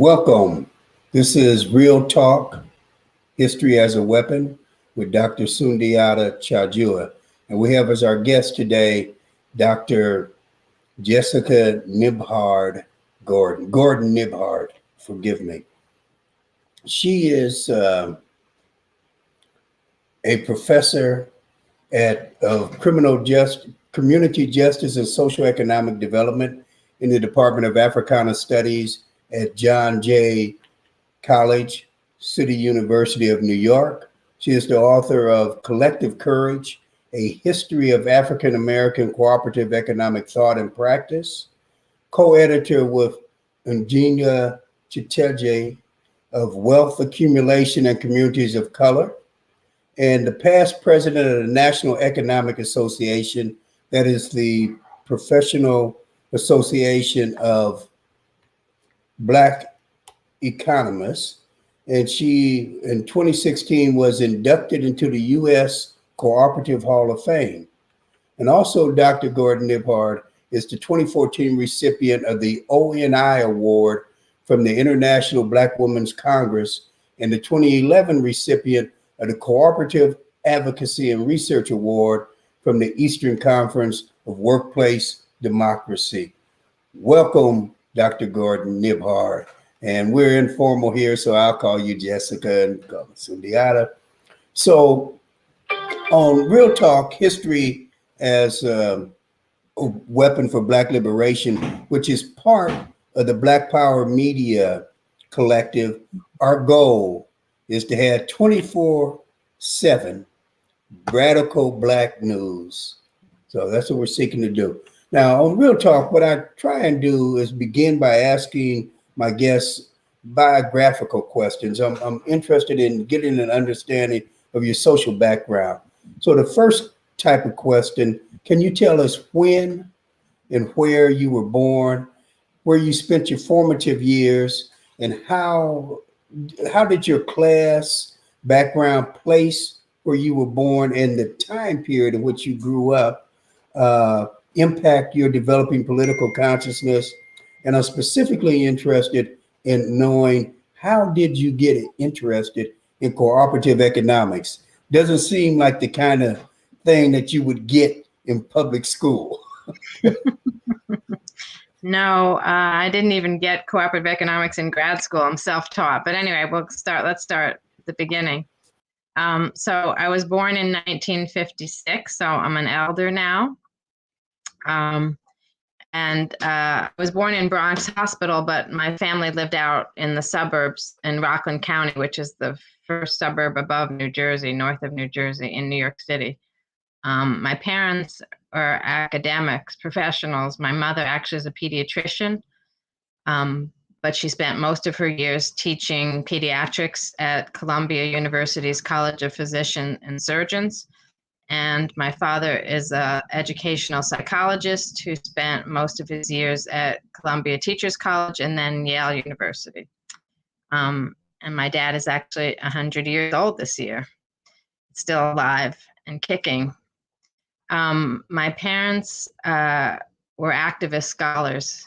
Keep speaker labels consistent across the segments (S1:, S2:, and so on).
S1: Welcome. This is Real Talk, History as a Weapon with Dr. Sundiata Cha-Jua. And we have as our guest today, Dr. Jessica Nibhard Gordon Nibhard, forgive me. She is a professor of community justice and social economic development in the Department of Africana Studies at John Jay College, City University of New York. She is the author of Collective Courage, A History of African American Cooperative Economic Thought and Practice, co-editor with Njinga Chiteje of Wealth Accumulation and Communities of Color, and the past president of the National Economic Association, that is the professional association of Black economists. And she, in 2016, was inducted into the U.S. Cooperative Hall of Fame. And also, Dr. Gordon Nibhard is the 2014 recipient of the ONI Award from the International Black Women's Congress and the 2011 recipient of the Cooperative Advocacy and Research Award from the Eastern Conference of Workplace Democracy. Welcome, Dr. Gordon Nibhard. And we're informal here, so I'll call you Jessica and Sundiata. So on Real Talk, History as a Weapon for Black Liberation, which is part of the Black Power Media Collective, our goal is to have 24/7 radical Black news. So that's what we're seeking to do. Now, on Real Talk, what I try and do is begin by asking my guests biographical questions. I'm interested in getting an understanding of your social background. So the first type of question, can you tell us when and where you were born, where you spent your formative years, and how did your class background, place where you were born, and the time period in which you grew up impact your developing political consciousness? And I'm specifically interested in knowing, how did you get interested in cooperative economics? Doesn't seem like the kind of thing that you would get in public school.
S2: No, I didn't even get cooperative economics in grad school. I'm self-taught. But anyway, let's start at the beginning. So I was born in 1956, so I'm an elder now. I was born in Bronx Hospital, but my family lived out in the suburbs in Rockland County, which is the first suburb above New Jersey, north of New Jersey, in New York City. My parents are academics, professionals. My mother actually is a pediatrician, but she spent most of her years teaching pediatrics at Columbia University's College of Physicians and Surgeons. And my father is an educational psychologist who spent most of his years at Columbia Teachers College and then Yale University. And my dad is actually 100 years old this year, still alive and kicking. My parents were activist scholars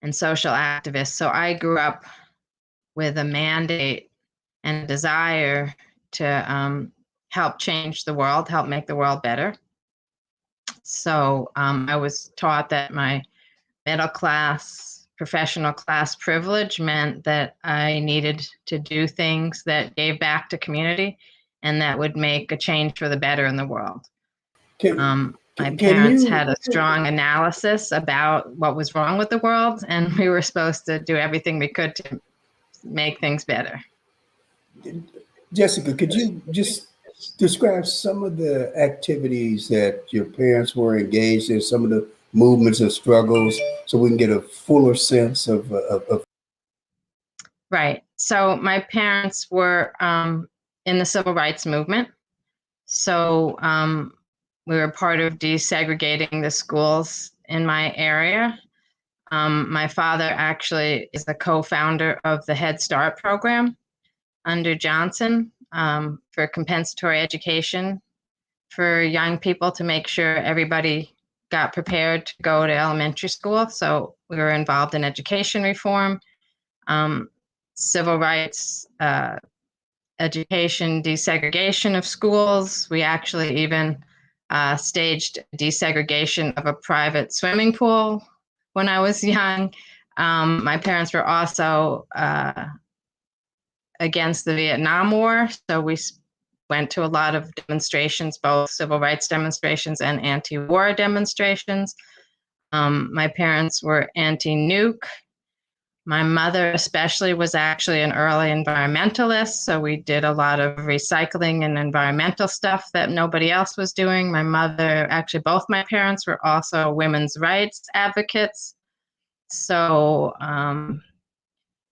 S2: and social activists, so I grew up with a mandate and a desire to help change the world, help make the world better. So I was taught that my middle class, professional class privilege meant that I needed to do things that gave back to community and that would make a change for the better in the world. My parents had a strong analysis about what was wrong with the world, and we were supposed to do everything we could to make things better.
S1: Jessica, could you just describe some of the activities that your parents were engaged in, some of the movements and struggles, so we can get a fuller sense of.
S2: Right. So my parents were in the civil rights movement. So we were part of desegregating the schools in my area. My father actually is the co-founder of the Head Start program under Johnson for compensatory education for young people to make sure everybody got prepared to go to elementary school. So we were involved in education reform. civil rights, education, desegregation of schools. We actually even staged desegregation of a private swimming pool when I was young. My parents were also against the Vietnam War, so we went to a lot of demonstrations, both civil rights demonstrations and anti-war demonstrations. My parents were anti-nuke. My mother especially was actually an early environmentalist, so we did a lot of recycling and environmental stuff that nobody else was doing. My mother, actually both my parents were also women's rights advocates, so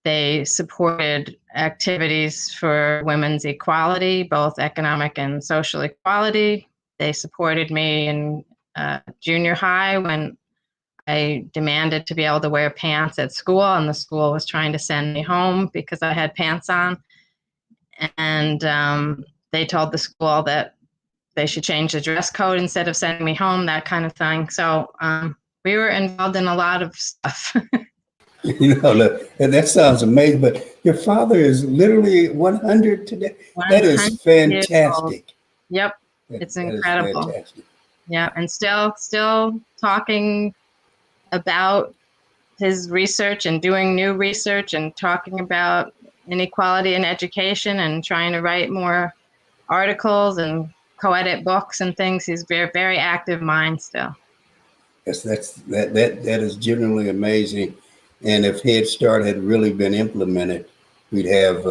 S2: they supported activities for women's equality, both economic and social equality. They supported me in junior high when I demanded to be able to wear pants at school, and the school was trying to send me home because I had pants on. And they told the school that they should change the dress code instead of sending me home, that kind of thing. So we were involved in a lot of stuff.
S1: Look, that sounds amazing, but your father is literally 100 today. That
S2: 100
S1: is
S2: years old.
S1: fantastic.
S2: Yep, it's
S1: That is
S2: incredible.
S1: fantastic.
S2: Yeah, and still talking about his research and doing new research and talking about inequality in education and trying to write more articles and co-edit books and things. He's very, very active mind still.
S1: Yes, that is genuinely amazing. And if Head Start had really been implemented, we'd have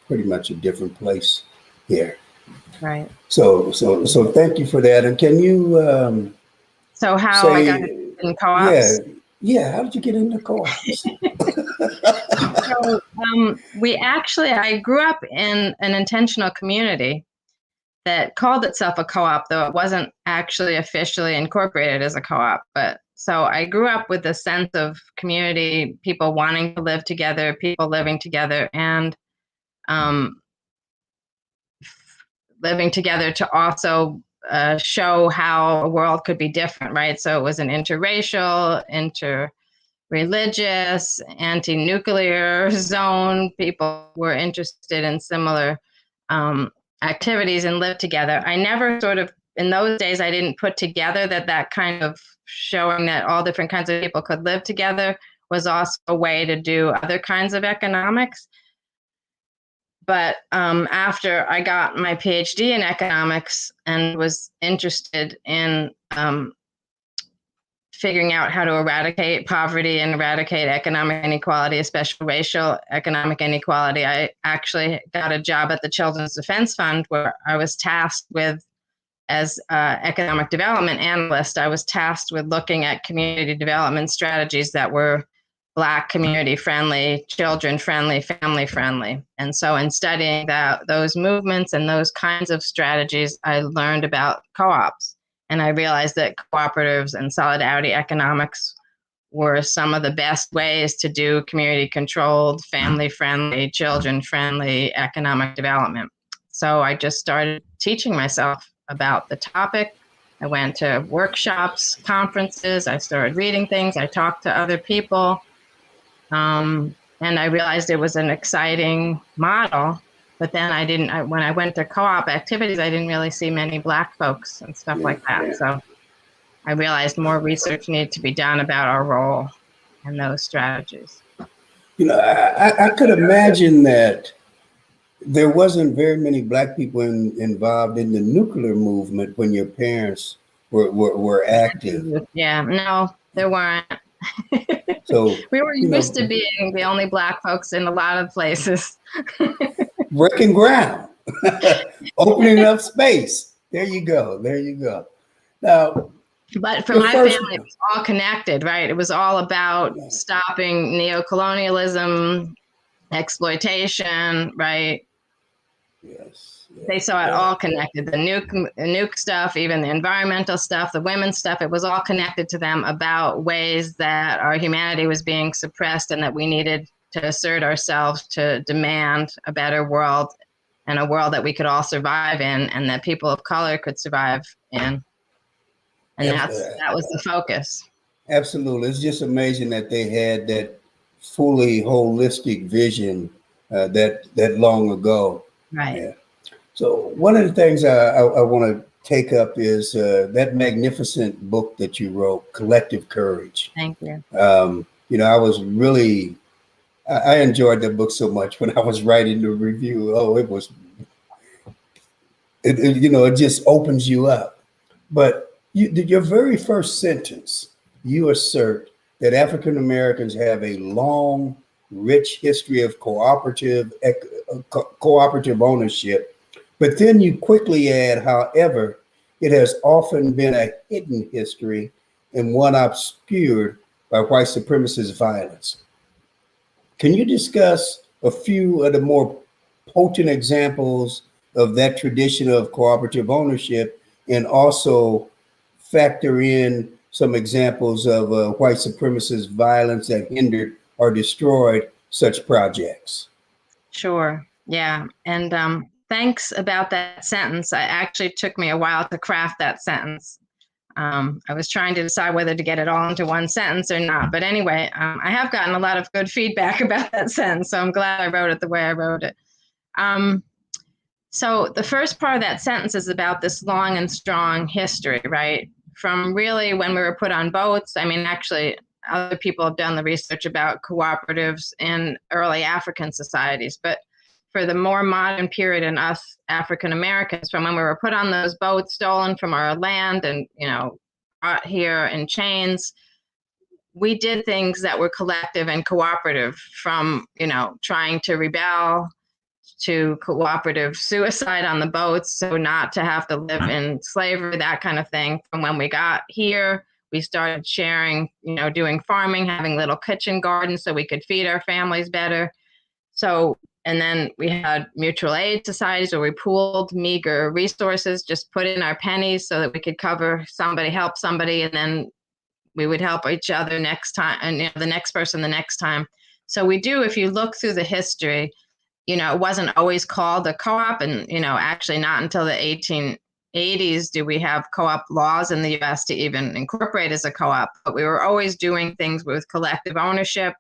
S1: pretty much a different place here.
S2: Right.
S1: So thank you for that. And can you
S2: so how
S1: say,
S2: I got in co-ops?
S1: Yeah. How did you get into co-ops?
S2: So I grew up in an intentional community that called itself a co-op, though it wasn't actually officially incorporated as a co-op. But so I grew up with a sense of community, people wanting to live together, people living together, and living together to also show how a world could be different, right? So it was an interracial, interreligious, anti-nuclear zone. People were interested in similar activities and lived together. I never in those days, I didn't put together that kind of showing that all different kinds of people could live together was also a way to do other kinds of economics. But after I got my PhD in economics and was interested in figuring out how to eradicate poverty and eradicate economic inequality, especially racial economic inequality, I actually got a job at the Children's Defense Fund where I was tasked with, as economic development analyst, I was tasked with looking at community development strategies that were Black community friendly, children friendly, family friendly. And so in studying those movements and those kinds of strategies, I learned about co-ops. And I realized that cooperatives and solidarity economics were some of the best ways to do community controlled, family friendly, children friendly economic development. So I just started teaching myself about the topic. I went to workshops, conferences, I started reading things, I talked to other people. And I realized it was an exciting model, but then when I went to co-op activities, I didn't really see many Black folks and stuff like that. Yeah. So I realized more research needed to be done about our role in those strategies.
S1: I could imagine that there wasn't very many Black people involved in the nuclear movement when your parents were active.
S2: Yeah, no, there weren't.
S1: So
S2: we were used to being the only Black folks in a lot of places.
S1: Breaking ground, opening up space. There you go. Now,
S2: but for my family, it was all connected, right? It was all about stopping neocolonialism, exploitation, right?
S1: Yes.
S2: They saw it all connected. The nuke stuff, even the environmental stuff, the women's stuff, it was all connected to them about ways that our humanity was being suppressed and that we needed to assert ourselves to demand a better world and a world that we could all survive in and that people of color could survive in. And that was the focus.
S1: Absolutely. It's just amazing that they had that fully holistic vision that long ago.
S2: Right.
S1: Yeah. So one of the things I want to take up is that magnificent book that you wrote, Collective Courage.
S2: Thank you.
S1: I was really, I enjoyed that book so much when I was writing the review. Oh, it just opens you up. But your very first sentence, you assert that African Americans have a long, rich history of cooperative ownership. But then you quickly add, however, it has often been a hidden history and one obscured by white supremacist violence. Can you discuss a few of the more potent examples of that tradition of cooperative ownership, and also factor in some examples of white supremacist violence that hindered or destroyed such projects?
S2: Sure. Yeah. And thanks about that sentence. It actually took me a while to craft that sentence. I was trying to decide whether to get it all into one sentence or not. But anyway, I have gotten a lot of good feedback about that sentence, so I'm glad I wrote it the way I wrote it. So the first part of that sentence is about this long and strong history, right? From really when we were put on boats. I mean, actually, other people have done the research about cooperatives in early African societies, but for the more modern period in us African Americans, from when we were put on those boats, stolen from our land and, brought here in chains, we did things that were collective and cooperative, from, trying to rebel to cooperative suicide on the boats, so not to have to live in slavery, that kind of thing. From when we got here, we started sharing, doing farming, having little kitchen gardens so we could feed our families better. So, and then we had mutual aid societies where we pooled meager resources, just put in our pennies so that we could cover somebody, help somebody, and then we would help each other next time, and the next person the next time. So we do, if you look through the history, it wasn't always called a co-op, and, actually not until the 1880s do we have co-op laws in the US to even incorporate as a co-op. But we were always doing things with collective ownership,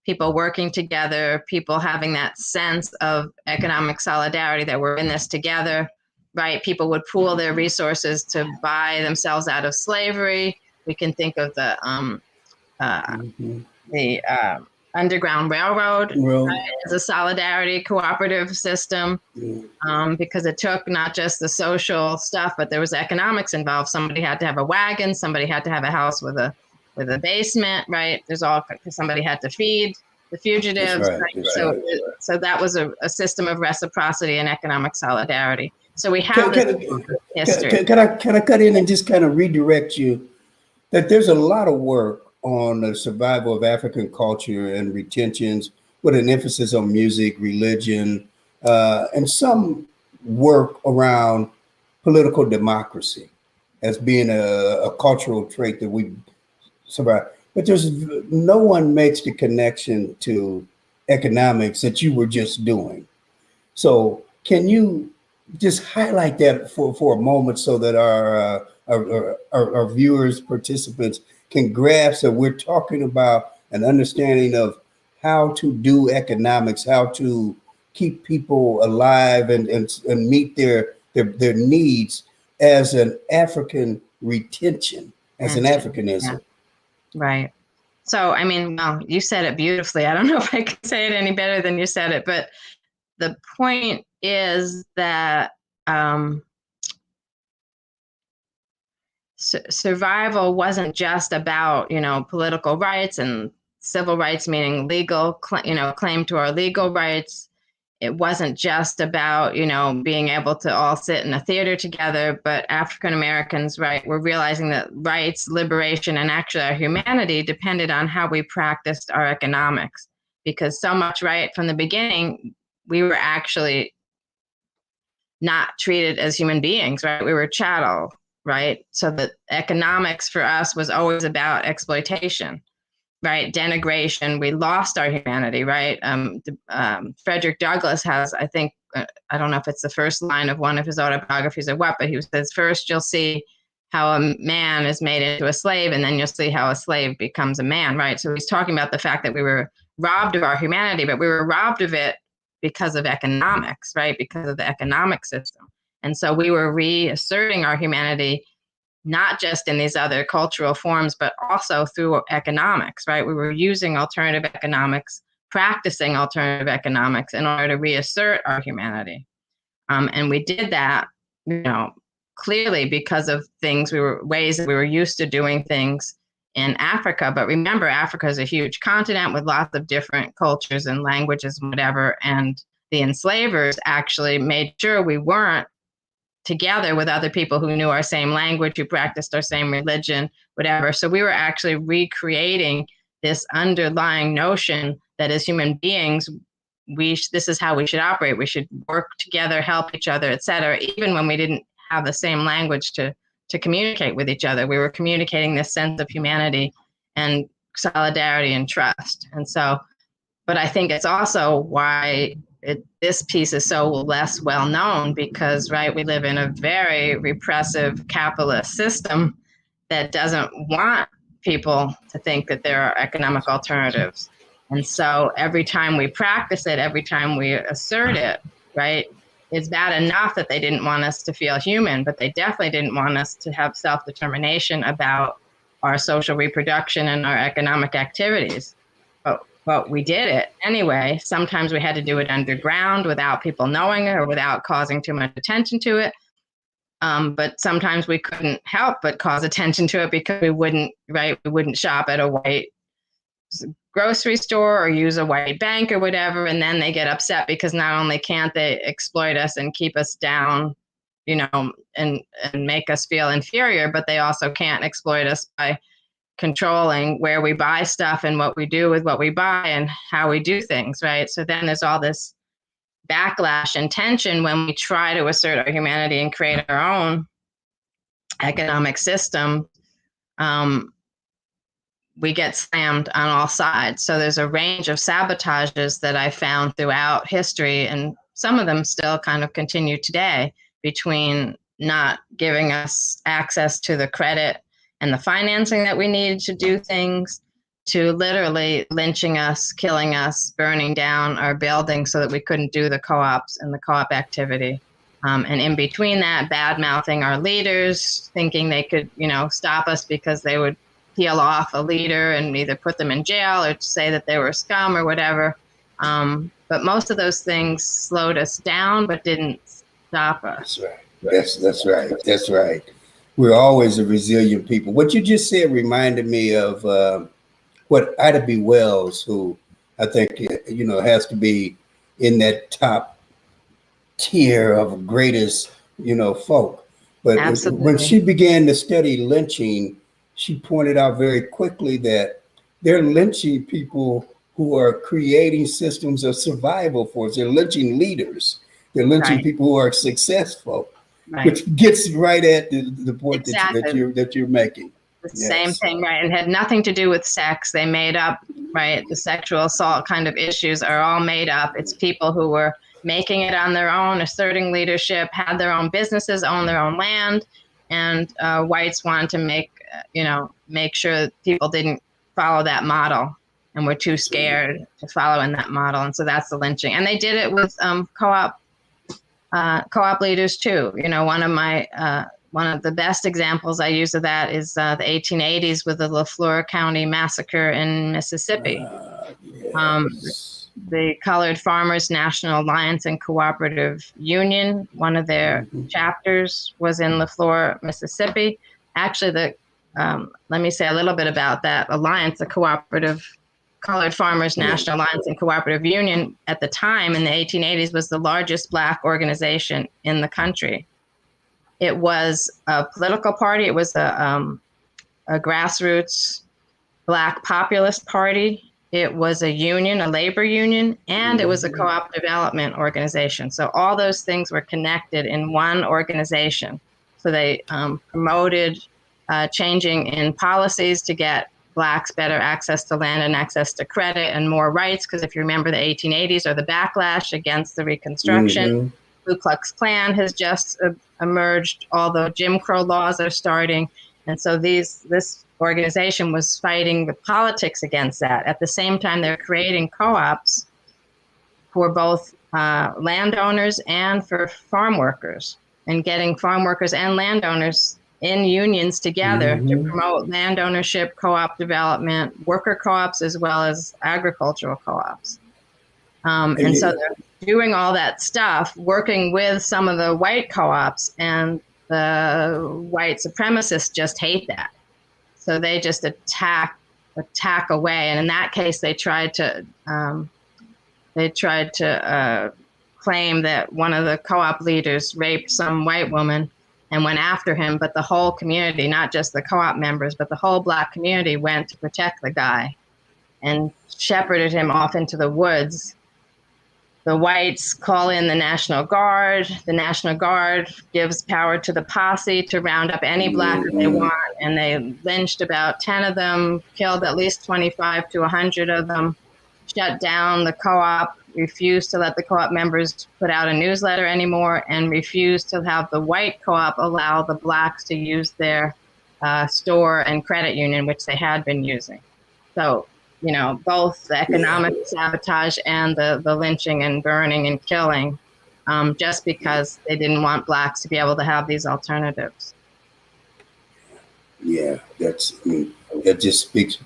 S2: people working together, people having that sense of economic solidarity that we're in this together, right? People would pool their resources to buy themselves out of slavery. We can think of the Underground Railroad, right, as a solidarity cooperative system, because it took not just the social stuff, but there was economics involved. Somebody had to have a wagon, somebody had to have a house with a basement, right? Somebody had to feed the fugitives.
S1: Right.
S2: Right? So that was a system of reciprocity and economic solidarity. So we have history.
S1: Can I cut in and just kind of redirect you that there's a lot of work on the survival of African culture and retentions, with an emphasis on music, religion, and some work around political democracy as being a cultural trait that we survive. But no one makes the connection to economics that you were just doing. So can you just highlight that for a moment so that our viewers, participants can grasp that we're talking about an understanding of how to do economics, how to keep people alive and meet their needs as an African retention, as an Africanism.
S2: Yeah. Right. So, I mean, well, you said it beautifully. I don't know if I can say it any better than you said it, but the point is that survival wasn't just about, political rights and civil rights, meaning legal, claim to our legal rights. It wasn't just about, being able to all sit in a theater together, but African Americans, right, were realizing that rights, liberation, and actually our humanity depended on how we practiced our economics. Because so much, right, from the beginning, we were actually not treated as human beings, right? We were chattel, right? So the economics for us was always about exploitation, right? Denigration. We lost our humanity, right? Frederick Douglass has, I think, I don't know if it's the first line of one of his autobiographies or what, but he says, first you'll see how a man is made into a slave, and then you'll see how a slave becomes a man, right? So he's talking about the fact that we were robbed of our humanity, but we were robbed of it because of economics, right? Because of the economic system. And so we were reasserting our humanity, not just in these other cultural forms, but also through economics, right? We were using alternative economics, practicing alternative economics in order to reassert our humanity. And we did that, clearly because of ways that we were used to doing things in Africa. But remember, Africa is a huge continent with lots of different cultures and languages and whatever. And the enslavers actually made sure we weren't together with other people who knew our same language, who practiced our same religion, whatever. So we were actually recreating this underlying notion that as human beings, this is how we should operate. We should work together, help each other, et cetera. Even when we didn't have the same language to communicate with each other, we were communicating this sense of humanity and solidarity and trust. And so, but I think it's also why this piece is so less well known because, right, we live in a very repressive capitalist system that doesn't want people to think that there are economic alternatives. And so every time we practice it, every time we assert it, right, it's bad enough that they didn't want us to feel human, but they definitely didn't want us to have self-determination about our social reproduction and our economic activities. But we did it anyway. Sometimes we had to do it underground without people knowing it or without causing too much attention to it. But sometimes we couldn't help but cause attention to it because we wouldn't shop at a white grocery store or use a white bank or whatever. And then they get upset because not only can't they exploit us and keep us down, and make us feel inferior, but they also can't exploit us by controlling where we buy stuff and what we do with what we buy and how we do things, right? So then there's all this backlash and tension when we try to assert our humanity and create our own economic system. We get slammed on all sides. So there's a range of sabotages that I found throughout history, and some of them still kind of continue today, between not giving us access to the credit and the financing that we needed to do things, to literally lynching us, killing us, burning down our buildings so that we couldn't do the co-ops and the co-op activity. And in between that, bad-mouthing our leaders, thinking they could, stop us because they would peel off a leader and either put them in jail or say that they were scum or whatever. But most of those things slowed us down but didn't stop us.
S1: That's right. That's right. We're always a resilient people. What you just said reminded me of what Ida B. Wells, who I think, has to be in that top tier of greatest, folk. But
S2: Absolutely.
S1: When she began to study lynching, she pointed out very quickly that they're lynching people who are creating systems of survival for us. They're lynching leaders. They're lynching people who are successful. Right. Which gets right at the point exactly. that you're making.
S2: The same thing, right? And had nothing to do with sex. They made up, right? The sexual assault kind of issues are all made up. It's people who were making it on their own, asserting leadership, had their own businesses, owned their own land, and whites wanted to make sure that people didn't follow that model and were too scared to follow in that model. And so that's the lynching. And they did it with co-op leaders too. One of the best examples I use of that is the 1880s with the LaFleur County massacre in Mississippi. Yes. The Colored Farmers National Alliance and Cooperative Union, one of their chapters was in LaFleur, Mississippi. Actually, let me say a little bit about that alliance, the Colored Farmers National Alliance and Cooperative Union at the time in the 1880s was the largest Black organization in the country. It was a political party. It was a grassroots Black populist party. It was a union, a labor union, and it was a co-op development organization. So all those things were connected in one organization. So they promoted changing in policies to get Blacks better access to land and access to credit and more rights. Because if you remember, the 1880s are the backlash against the Reconstruction. Ku Klux Klan has just emerged, although Jim Crow laws are starting. And so this organization was fighting the politics against that. At the same time, they're creating co-ops for both landowners and for farm workers, and getting farm workers and landowners in unions together to promote land ownership, co-op development, worker co-ops, as well as agricultural co-ops. And so they're doing all that stuff, working with some of the white co-ops, and the white supremacists just hate that. So they just attack away. And in that case, they tried to claim that one of the co-op leaders raped some white woman and went after him. But the whole community, not just the co-op members, but the whole Black community went to protect the guy and shepherded him off into the woods. The whites call in the National Guard. The National Guard gives power to the posse to round up any Black that they want. And they lynched about 10 of them, killed at least 25 to 100 of them, shut down the co-op, refused to let the co-op members put out a newsletter anymore, and refused to have the white co-op allow the Blacks to use their store and credit union, which they had been using. So, you know, both the economic sabotage and the lynching and burning and killing, just because they didn't want Blacks to be able to have these alternatives.
S1: Yeah, that just speaks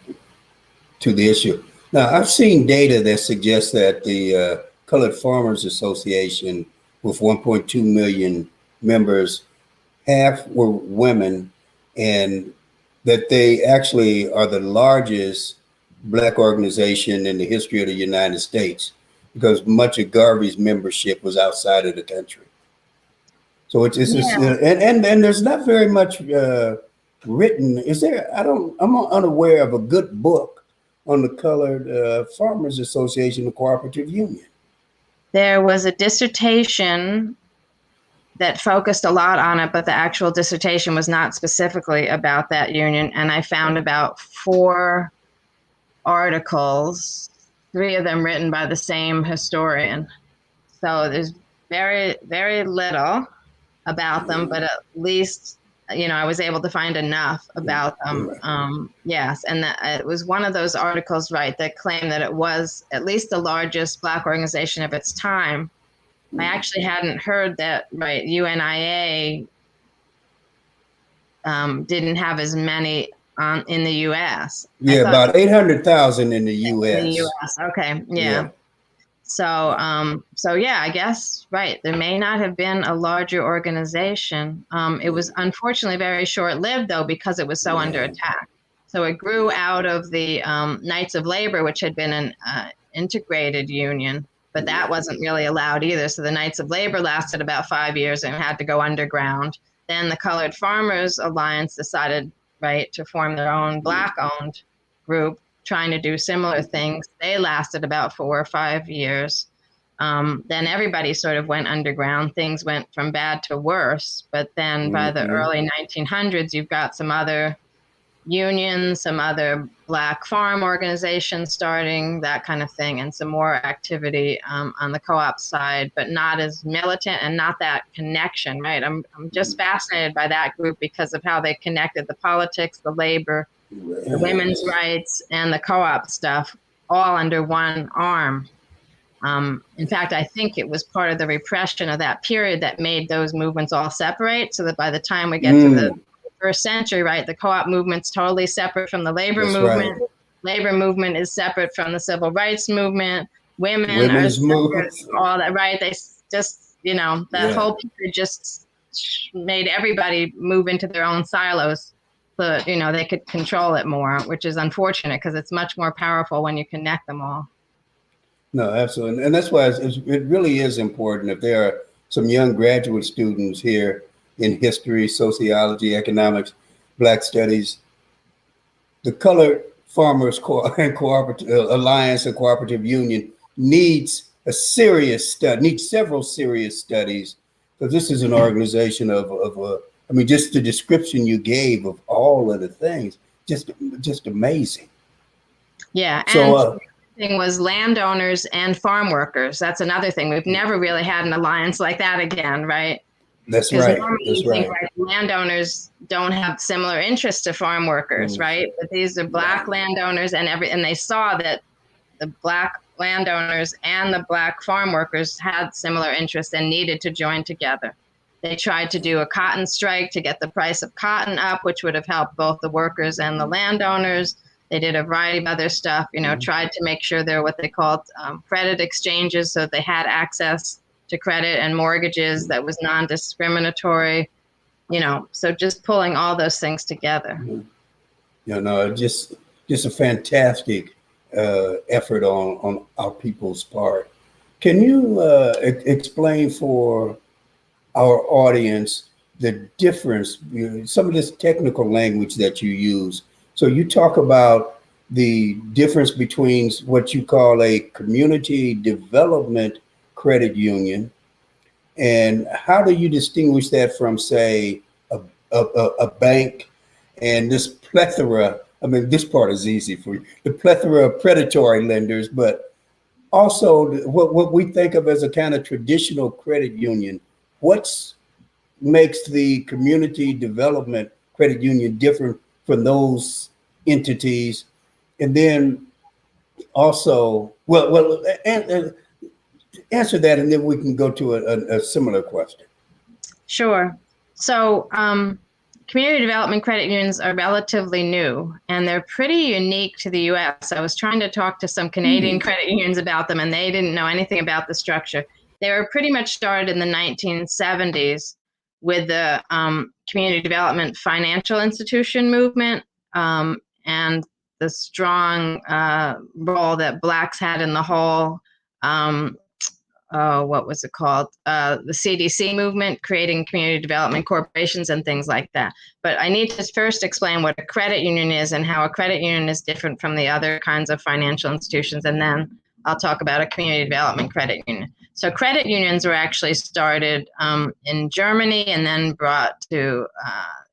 S1: to the issue. Now, I've seen data that suggests that the Colored Farmers Association, with 1.2 million members, half were women, and that they actually are the largest Black organization in the history of the United States, because much of Garvey's membership was outside of the country. So it's and there's not very much written. Is there? I'm unaware of a good book on the Colored Farmers Association, the Cooperative Union.
S2: There was a dissertation that focused a lot on it, but the actual dissertation was not specifically about that union. And I found about 4 articles, 3 of them written by the same historian. So there's very, very little about them, but at least, you know, I was able to find enough about them. Yes, and it was one of those articles, right, that claimed that it was at least the largest Black organization of its time. I actually hadn't heard that, right, UNIA didn't have as many in the U.S.
S1: Yeah, about 800,000 in the U.S.
S2: In the U.S. Okay, yeah. So yeah, I guess, right, there may not have been a larger organization. It was unfortunately very short-lived, though, because it was so under attack. So it grew out of the Knights of Labor, which had been an integrated union, but that wasn't really allowed either. So the Knights of Labor lasted about 5 years and had to go underground. Then the Colored Farmers Alliance decided, right, to form their own Black-owned group, trying to do similar things. They lasted about 4 or 5 years. Then everybody sort of went underground. Things went from bad to worse. But then by the early 1900s, you've got some other unions, some other Black farm organizations starting, that kind of thing, and some more activity on the co-op side, but not as militant and not that connection, right? I'm just fascinated by that group because of how they connected the politics, the labor, the women's rights, and the co-op stuff all under one arm. In fact, I think it was part of the repression of that period that made those movements all separate, so that by the time we get to the first century, right, the co-op movement's totally separate from the labor movement. Right. Labor movement is separate from the civil rights movement. Women's movement, all that, right? They just, you know, that whole period just made everybody move into their own silos, so, you know, they could control it more, which is unfortunate because it's much more powerful when you connect them all.
S1: No, absolutely. And that's why it really is important, if there are some young graduate students here in history, sociology, economics, Black studies, the Colored Farmers Cooperative Alliance and Cooperative Union needs a serious study, needs several serious studies, because this is an organization of I mean, just the description you gave of all of the things, just amazing.
S2: Yeah. So thing was landowners and farm workers. That's another thing. We've never really had an alliance like that again, right?
S1: That's
S2: Because
S1: right.
S2: normally
S1: That's
S2: you think,
S1: right.
S2: right, landowners don't have similar interests to farm workers, right? But these are Black landowners, and they saw that the Black landowners and the Black farm workers had similar interests and needed to join together. They tried to do a cotton strike to get the price of cotton up, which would have helped both the workers and the landowners. They did a variety of other stuff, tried to make sure there were what they called credit exchanges, so they had access to credit and mortgages that was non-discriminatory, so just pulling all those things together.
S1: Just a fantastic effort on our people's part. Can you explain for our audience the difference, some of this technical language that you use? So you talk about the difference between what you call a community development credit union, and how do you distinguish that from, say, a bank and this plethora? I mean, this part is easy for you. The plethora of predatory lenders, but also what we think of as a kind of traditional credit union. What makes the community development credit union different from those entities? And then also, and answer that, and then we can go to a similar question.
S2: Sure. So community development credit unions are relatively new, and they're pretty unique to the U.S. I was trying to talk to some Canadian credit unions about them, and they didn't know anything about the structure. They were pretty much started in the 1970s with the community development financial institution movement, and the strong role that Blacks had in the whole what was it called? The CDC movement, creating community development corporations and things like that. But I need to first explain what a credit union is and how a credit union is different from the other kinds of financial institutions. And then I'll talk about a community development credit union. So credit unions were actually started in Germany, and then brought to,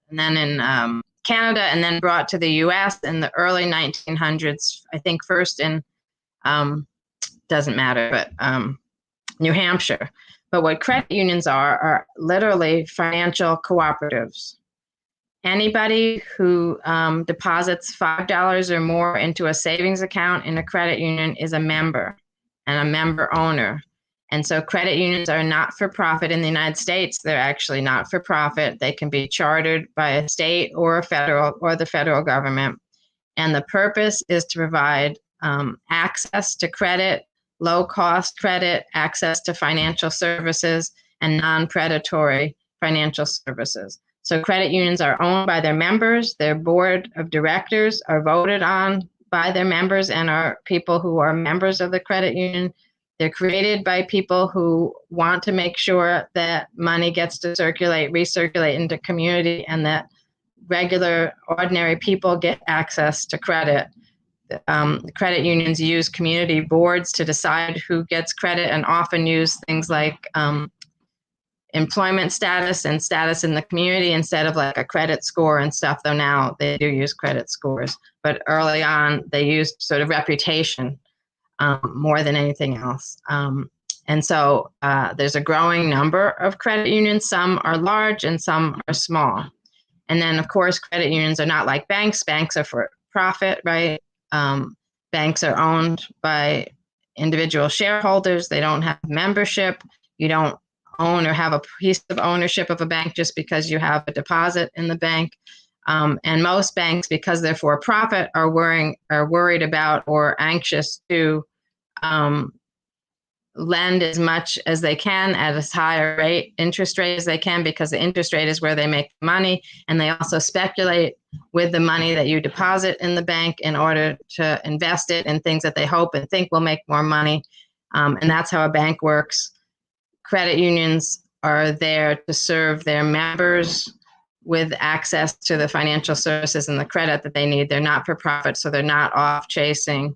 S2: and then in Canada, and then brought to the US in the early 1900s, I think first in, doesn't matter, but New Hampshire. But what credit unions are literally financial cooperatives. Anybody who deposits $5 or more into a savings account in a credit union is a member and a member owner. And so credit unions are not for profit in the United States. They're actually not for profit. They can be chartered by a state or a federal or the federal government. And the purpose is to provide access to credit, low-cost credit, access to financial services, and non-predatory financial services. So credit unions are owned by their members. Their board of directors are voted on by their members and are people who are members of the credit union. They're created by people who want to make sure that money gets to recirculate into community, and that regular, ordinary people get access to credit. The credit unions use community boards to decide who gets credit, and often use things like employment status and status in the community instead of like a credit score and stuff, though now they do use credit scores. But early on, they used sort of reputation more than anything else. And so there's a growing number of credit unions. Some are large and some are small. And then, of course, credit unions are not like banks. Banks are for profit, right? Banks are owned by individual shareholders. They don't have membership. You don't own or have a piece of ownership of a bank just because you have a deposit in the bank. And most banks, because they're for profit, are worried about or anxious to lend as much as they can at as high a interest rate as they can, because the interest rate is where they make money. And they also speculate with the money that you deposit in the bank in order to invest it in things that they hope and think will make more money. And that's how a bank works. Credit unions are there to serve their members with access to the financial services and the credit that they need. They're not for profit, so they're not off chasing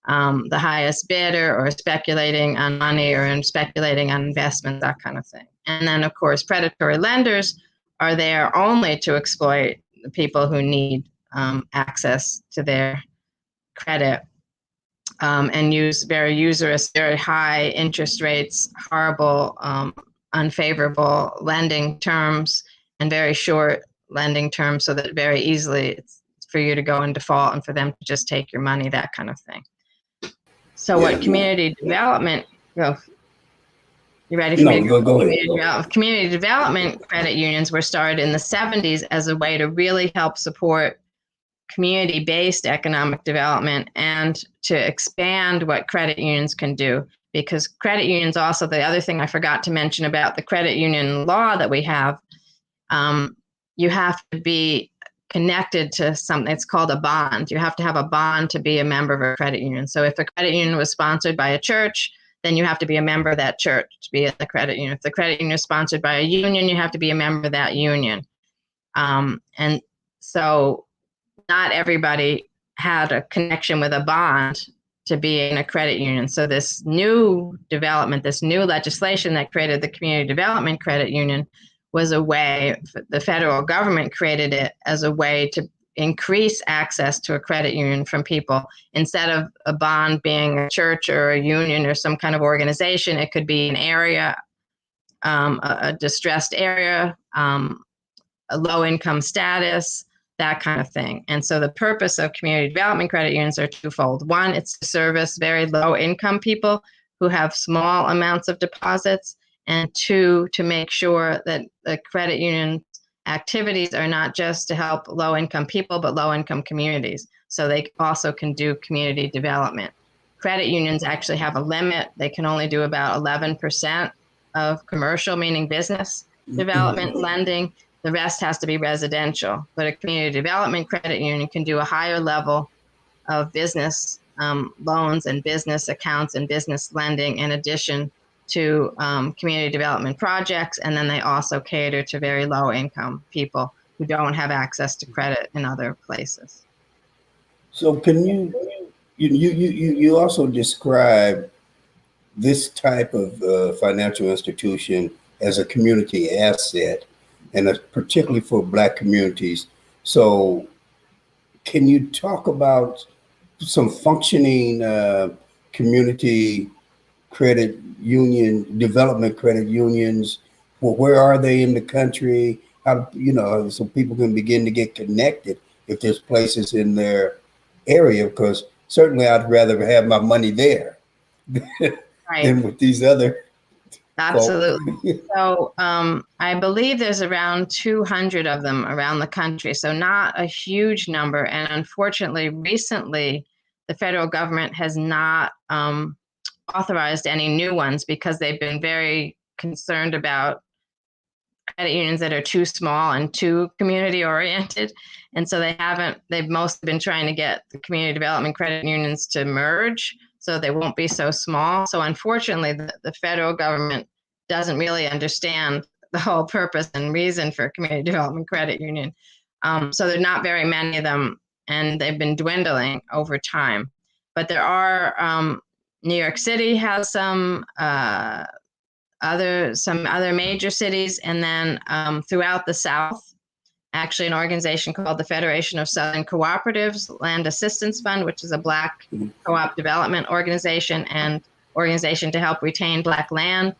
S2: the highest bidder or speculating on money or speculating on investment, that kind of thing. And then, of course, predatory lenders are there only to exploit the people who need access to their credit, and use very usurious, very high interest rates, horrible unfavorable lending terms and very short lending terms, so that very easily it's for you to go in default and for them to just take your money, that kind of thing. So what community development, you ready for me to go?
S1: Go ahead.
S2: Community development credit unions were started in the 70s as a way to really help support community-based economic development and to expand what credit unions can do. Because credit unions also, the other thing I forgot to mention about the credit union law that we have, you have to be connected to something. It's called a bond. You have to have a bond to be a member of a credit union. So if a credit union was sponsored by a church, then you have to be a member of that church to be in the credit union. If the credit union is sponsored by a union, you have to be a member of that union. And so not everybody had a connection with a bond to be in a credit union. So this new development, this new legislation that created the Community Development Credit Union was a way, the federal government created it as a way to increase access to a credit union from people. Instead of a bond being a church or a union or some kind of organization, it could be an area, a distressed area, a low income status, that kind of thing. And so the purpose of community development credit unions are twofold. One, it's to service very low income people who have small amounts of deposits. And two, to make sure that the credit union activities are not just to help low income people, but low income communities. So they also can do community development. Credit unions actually have a limit. They can only do about 11% of commercial, meaning business development lending. The rest has to be residential, but a community development credit union can do a higher level of business loans and business accounts and business lending in addition to community development projects. And then they also cater to very low income people who don't have access to credit in other places.
S1: So can you also describe this type of financial institution as a community asset, and particularly for Black communities? So can you talk about some functioning community credit union, development credit unions? Well, where are they in the country? How, so people can begin to get connected if there's places in their area, because certainly I'd rather have my money there than with these other.
S2: Absolutely. So I believe there's around 200 of them around the country. So not a huge number. And unfortunately, recently, the federal government has not authorized any new ones because they've been very concerned about credit unions that are too small and too community oriented. And so they've mostly been trying to get the community development credit unions to merge so they won't be so small. So unfortunately, the federal government doesn't really understand the whole purpose and reason for a community development credit union. So there are not very many of them, and they've been dwindling over time. But there are, New York City has some other major cities, and then throughout the South, actually an organization called the Federation of Southern Cooperatives Land Assistance Fund, which is a Black co-op development organization and organization to help retain Black land.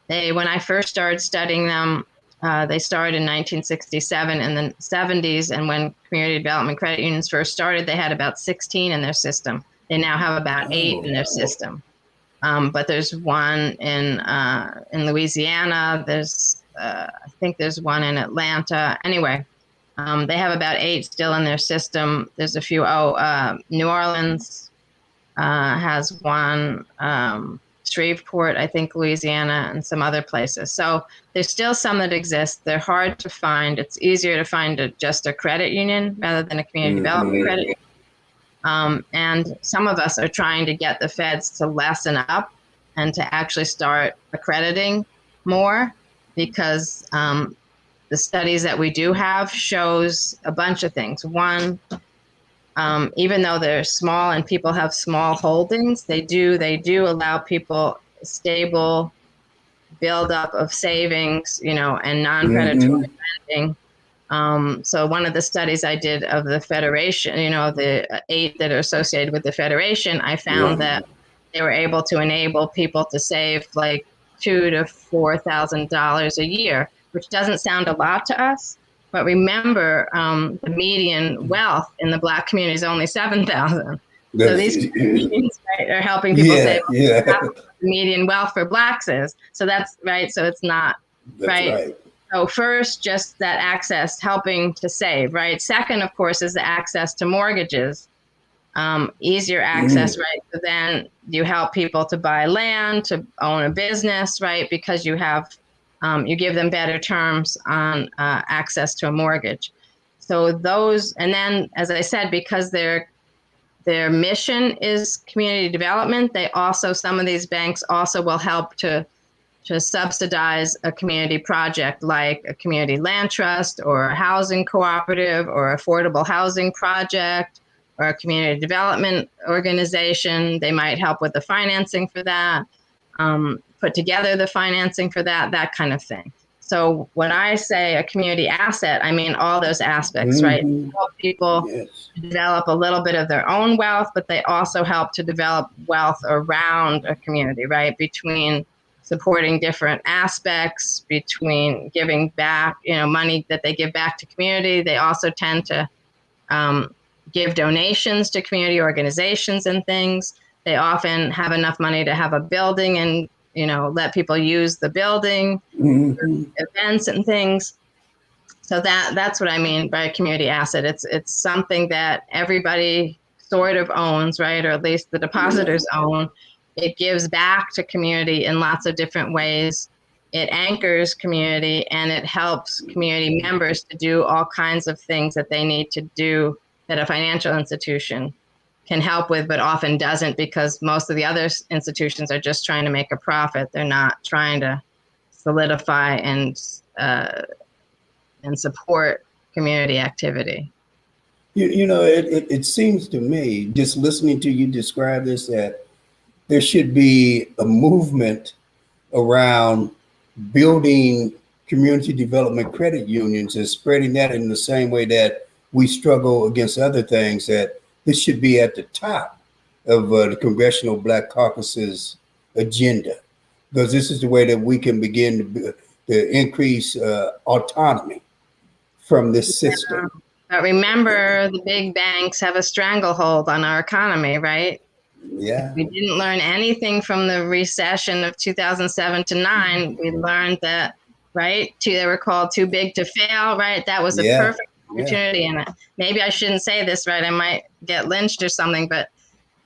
S2: When I first started studying them, they started in 1967 in the 70s, and when community development credit unions first started, they had about 16 in their system. They now have about 8 in their system. But there's one in Louisiana. I think there's one in Atlanta. Anyway, they have about 8 still in their system. There's a few. New Orleans has one. Shreveport, I think, Louisiana, and some other places. So there's still some that exist. They're hard to find. It's easier to find just a credit union rather than a community development credit union. And some of us are trying to get the feds to lessen up and to actually start accrediting more, because the studies that we do have shows a bunch of things. One, even though they're small and people have small holdings, they do allow people stable buildup of savings, and non-predatory lending. So one of the studies I did of the Federation, the 8 that are associated with the Federation, I found that they were able to enable people to save like $2,000 to $4,000 a year, which doesn't sound a lot to us. But remember, the median wealth in the Black community is only $7,000. So these machines, right, are helping people save the median wealth for Blacks is. So that's right. So it's not right. So first, just that access, helping to save, right? Second, of course, is the access to mortgages, easier access, right? So then you help people to buy land, to own a business, right? Because you have, you give them better terms on access to a mortgage. So those, and then, as I said, because their mission is community development, they also, some of these banks also will help to subsidize a community project like a community land trust or a housing cooperative or affordable housing project or a community development organization. They might help with the financing for that, put together the financing for that, that kind of thing. So when I say a community asset, I mean all those aspects, right? Help people develop a little bit of their own wealth, but they also help to develop wealth around a community, right? Between supporting different aspects, between giving back, you know, money that they give back to community. They also tend to give donations to community organizations and things. They often have enough money to have a building and, you know, let people use the building for events and things. So that's what I mean by a community asset. It's something that everybody sort of owns, right? Or at least the depositors own. It gives back to community in lots of different ways. It anchors community, and it helps community members to do all kinds of things that they need to do that a financial institution can help with, but often doesn't, because most of the other institutions are just trying to make a profit. They're not trying to solidify and support community activity.
S1: You know, it seems to me, just listening to you describe this, that there should be a movement around building community development credit unions and spreading that in the same way that we struggle against other things, that this should be at the top of the Congressional Black Caucus's agenda, because this is the way that we can begin to increase autonomy from this system.
S2: But remember, the big banks have a stranglehold on our economy, right?
S1: Yeah.
S2: We didn't learn anything from the recession of 2007 to 9. We learned that, right? They were called too big to fail, right? That was a perfect opportunity. And maybe I shouldn't say this, right? I might get lynched or something, but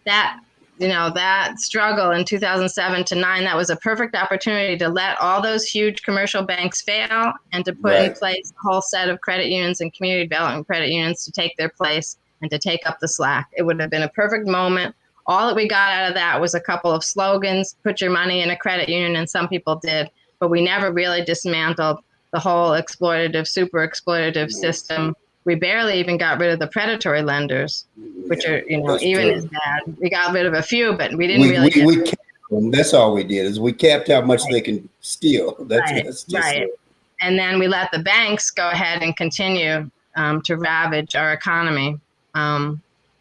S2: that, you know, that struggle in 2007 to 9, that was a perfect opportunity to let all those huge commercial banks fail and to put in place a whole set of credit unions and community development credit unions to take their place and to take up the slack. It would have been a perfect moment. All that we got out of that was a couple of slogans: put your money in a credit union, and some people did, but we never really dismantled the whole exploitative, super exploitative system. We barely even got rid of the predatory lenders, which are, you know, even as bad. We got rid of a few, but we didn't really.
S1: We capped them. That's all we did, is we capped how much they can steal. That's just
S2: right. And then we let the banks go ahead and continue to ravage our economy.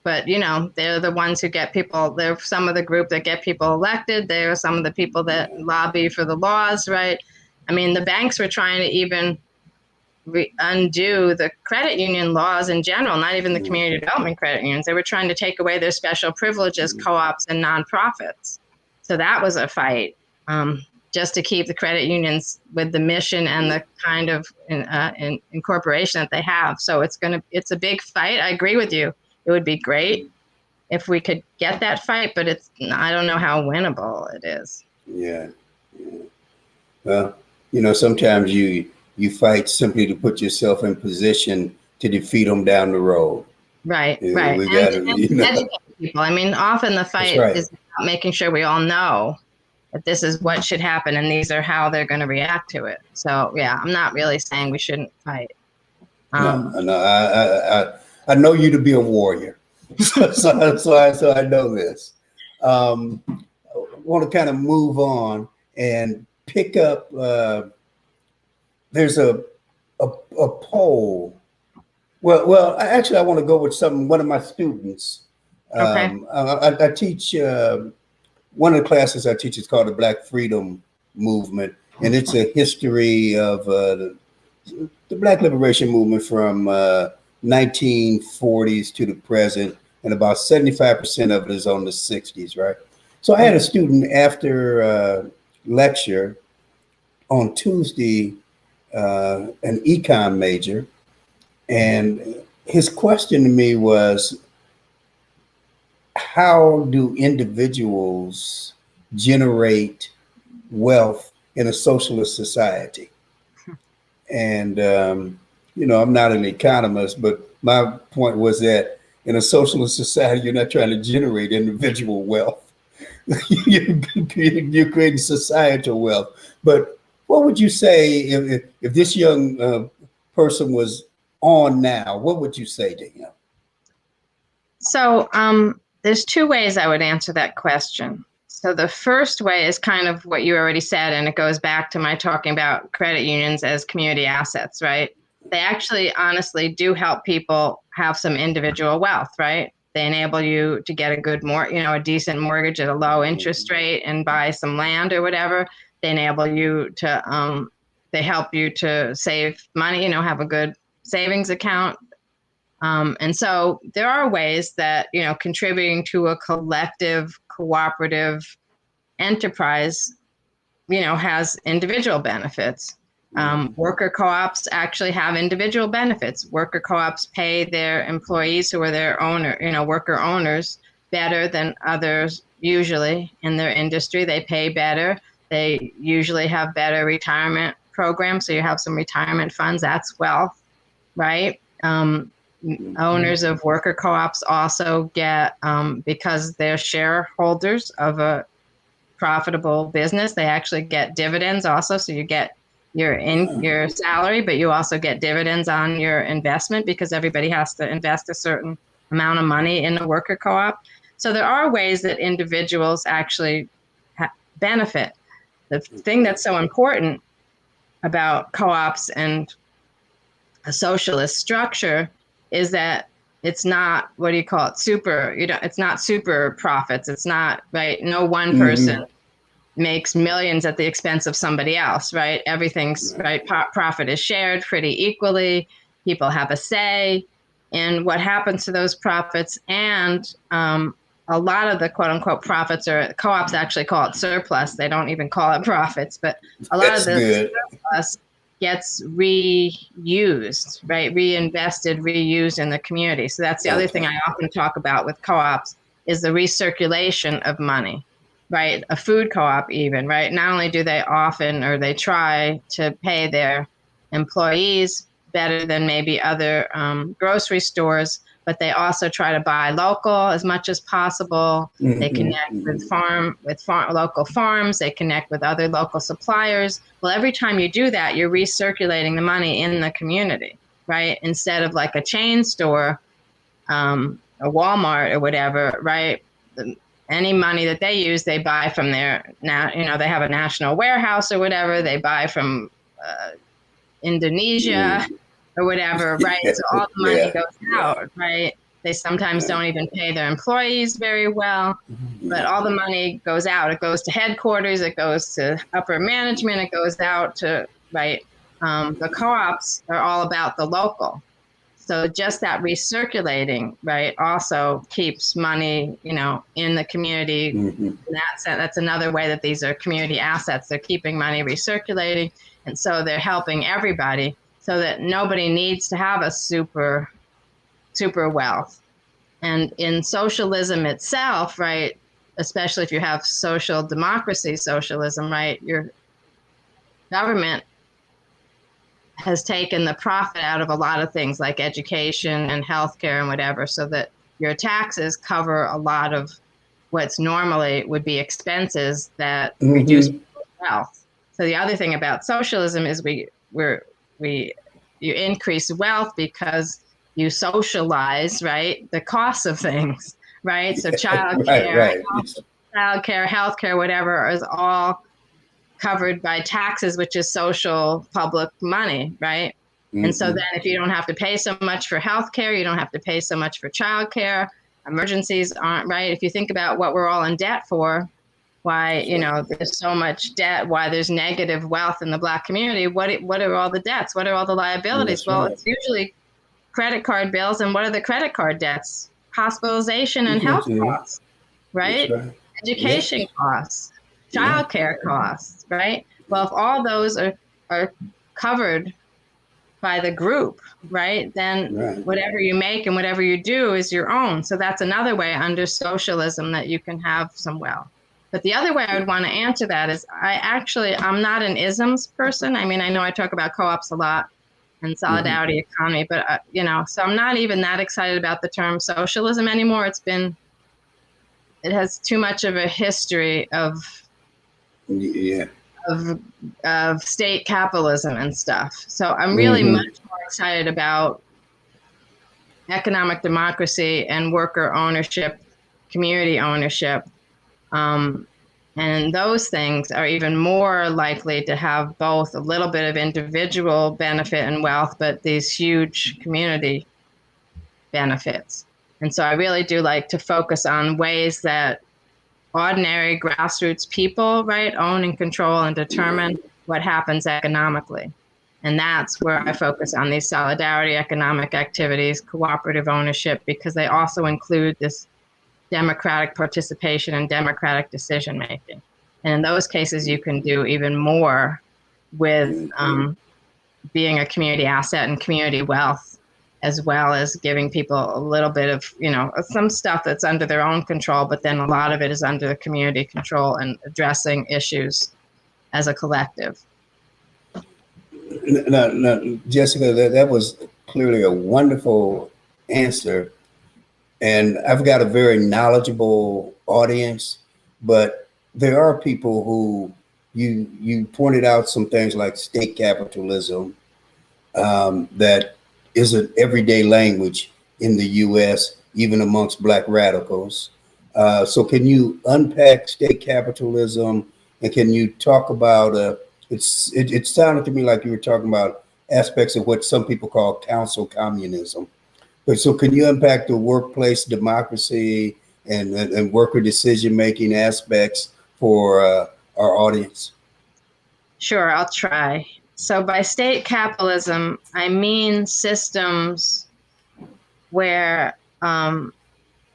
S2: But, you know, they're the ones who get people, they're some of the group that get people elected. They're some of the people that lobby for the laws, right? I mean, the banks were trying to even undo the credit union laws in general, not even the community development credit unions. They were trying to take away their special privileges, co-ops and nonprofits. So that was a fight, just to keep the credit unions with the mission and the kind of incorporation that they have. So it's a big fight. I agree with you. It would be great if we could get that fight, but I don't know how winnable it is.
S1: Yeah. Well, you know, sometimes you fight simply to put yourself in position to defeat them down the road.
S2: Right.
S1: We got to
S2: educate people. I mean, often the fight is about making sure we all know that this is what should happen and these are how they're going to react to it. So, yeah, I'm not really saying we shouldn't fight.
S1: No, I know you to be a warrior, so I know this. I want to kind of move on and pick up. There's a poll. Well, actually, I want to go with one of my students. I teach one of the classes I teach is called the Black Freedom movement, and it's a history of the Black liberation movement from 1940s to the present, and about 75% of it is on the 60s, right? So I had a student after lecture on Tuesday, an econ major, and his question to me was, how do individuals generate wealth in a socialist society? And, I'm not an economist, but my point was that in a socialist society, you're not trying to generate individual wealth. You're creating societal wealth. But what would you say if this young person was on now? What would you say to him?
S2: So there's two ways I would answer that question. So the first way is kind of what you already said, and it goes back to my talking about credit unions as community assets, right? They actually honestly do help people have some individual wealth, right? They enable you to get a good a decent mortgage at a low interest rate and buy some land or whatever. They enable you to, they help you to save money, have a good savings account. And so there are ways that, contributing to a collective, cooperative enterprise, has individual benefits. Worker co-ops actually have individual benefits. Worker co-ops pay their employees who are their worker owners better than others usually in their industry. They pay better. They usually have better retirement programs. So you have some retirement funds. That's wealth, right? Owners of worker co-ops also get, because they're shareholders of a profitable business, they actually get dividends also. So you get your salary, but you also get dividends on your investment because everybody has to invest a certain amount of money in a worker co-op. So there are ways that individuals actually benefit. The thing that's so important about co-ops and a socialist structure is that it's not, what do you call it, it's not super profits. It's not, right? No one person makes millions at the expense of somebody else, right? Everything's, right? Profit is shared pretty equally. People have a say in what happens to those profits. And a lot of the quote unquote profits, or co-ops actually call it surplus. They don't even call it profits, but a lot of the surplus gets reused, right? Reinvested, reused in the community. So that's the other thing I often talk about with co-ops is the recirculation of money, right? A food co-op even, right? Not only do they often, or they try to pay their employees better than maybe other grocery stores, but they also try to buy local as much as possible. They connect with local farms. They connect with other local suppliers. Well, every time you do that, you're recirculating the money in the community, right? Instead of like a chain store, a Walmart or whatever, right? Any money that they use, they buy from their, they have a national warehouse or whatever. They buy from Indonesia or whatever, right? So all the money goes out, right? They sometimes don't even pay their employees very well, but all the money goes out. It goes to headquarters, it goes to upper management, it goes out to, right? The co-ops are all about the local. So just that recirculating, right, also keeps money, in the community. In that sense, that's another way that these are community assets. They're keeping money recirculating, and so they're helping everybody, so that nobody needs to have a super wealth. And in socialism itself, right, especially if you have social democracy socialism, right, your government has taken the profit out of a lot of things like education and healthcare and whatever, so that your taxes cover a lot of what's normally would be expenses that reduce wealth. So the other thing about socialism is you increase wealth because you socialize, right, the costs of things, right? So childcare, healthcare, whatever is all covered by taxes, which is social public money, right? And so then if you don't have to pay so much for healthcare, you don't have to pay so much for childcare, emergencies aren't, right? If you think about what we're all in debt for, why, you know, there's so much debt, why there's negative wealth in the Black community. What are all the debts? What are all the liabilities? Well, it's usually credit card bills. And what are the credit card debts? Hospitalization and health costs, right? Education costs, childcare costs, right? Well, if all those are covered by the group, right, then whatever you make and whatever you do is your own. So that's another way under socialism that you can have some wealth. But the other way I would want to answer that is I'm not an isms person. I mean, I know I talk about co-ops a lot and solidarity economy, but, you know, so I'm not even that excited about the term socialism anymore. It has too much of a history of state capitalism and stuff. So I'm really much more excited about economic democracy and worker ownership, community ownership. And those things are even more likely to have both a little bit of individual benefit and wealth, but these huge community benefits. And so I really do like to focus on ways that ordinary grassroots people, right, own and control and determine what happens economically. And that's where I focus on these solidarity economic activities, cooperative ownership, because they also include this democratic participation and democratic decision making. And in those cases, you can do even more with being a community asset and community wealth, as well as giving people a little bit of, you know, some stuff that's under their own control, but then a lot of it is under the community control and addressing issues as a collective.
S1: Now, Jessica, that was clearly a wonderful answer. And I've got a very knowledgeable audience, but there are people who you pointed out some things like state capitalism that is an everyday language in the U.S., even amongst Black radicals. So can you unpack state capitalism, and can you talk about, it sounded to me like you were talking about aspects of what some people call council communism. But so can you unpack the workplace democracy and worker decision-making aspects for our audience?
S2: Sure, I'll try. So by state capitalism, I mean systems where the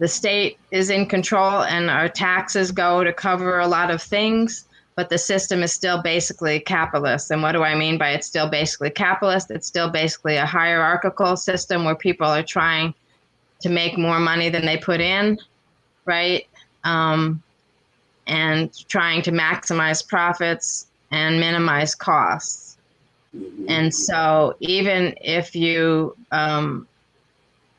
S2: state is in control and our taxes go to cover a lot of things, but the system is still basically capitalist. And what do I mean by it's still basically capitalist? It's still basically a hierarchical system where people are trying to make more money than they put in, right? And trying to maximize profits and minimize costs. And so even if you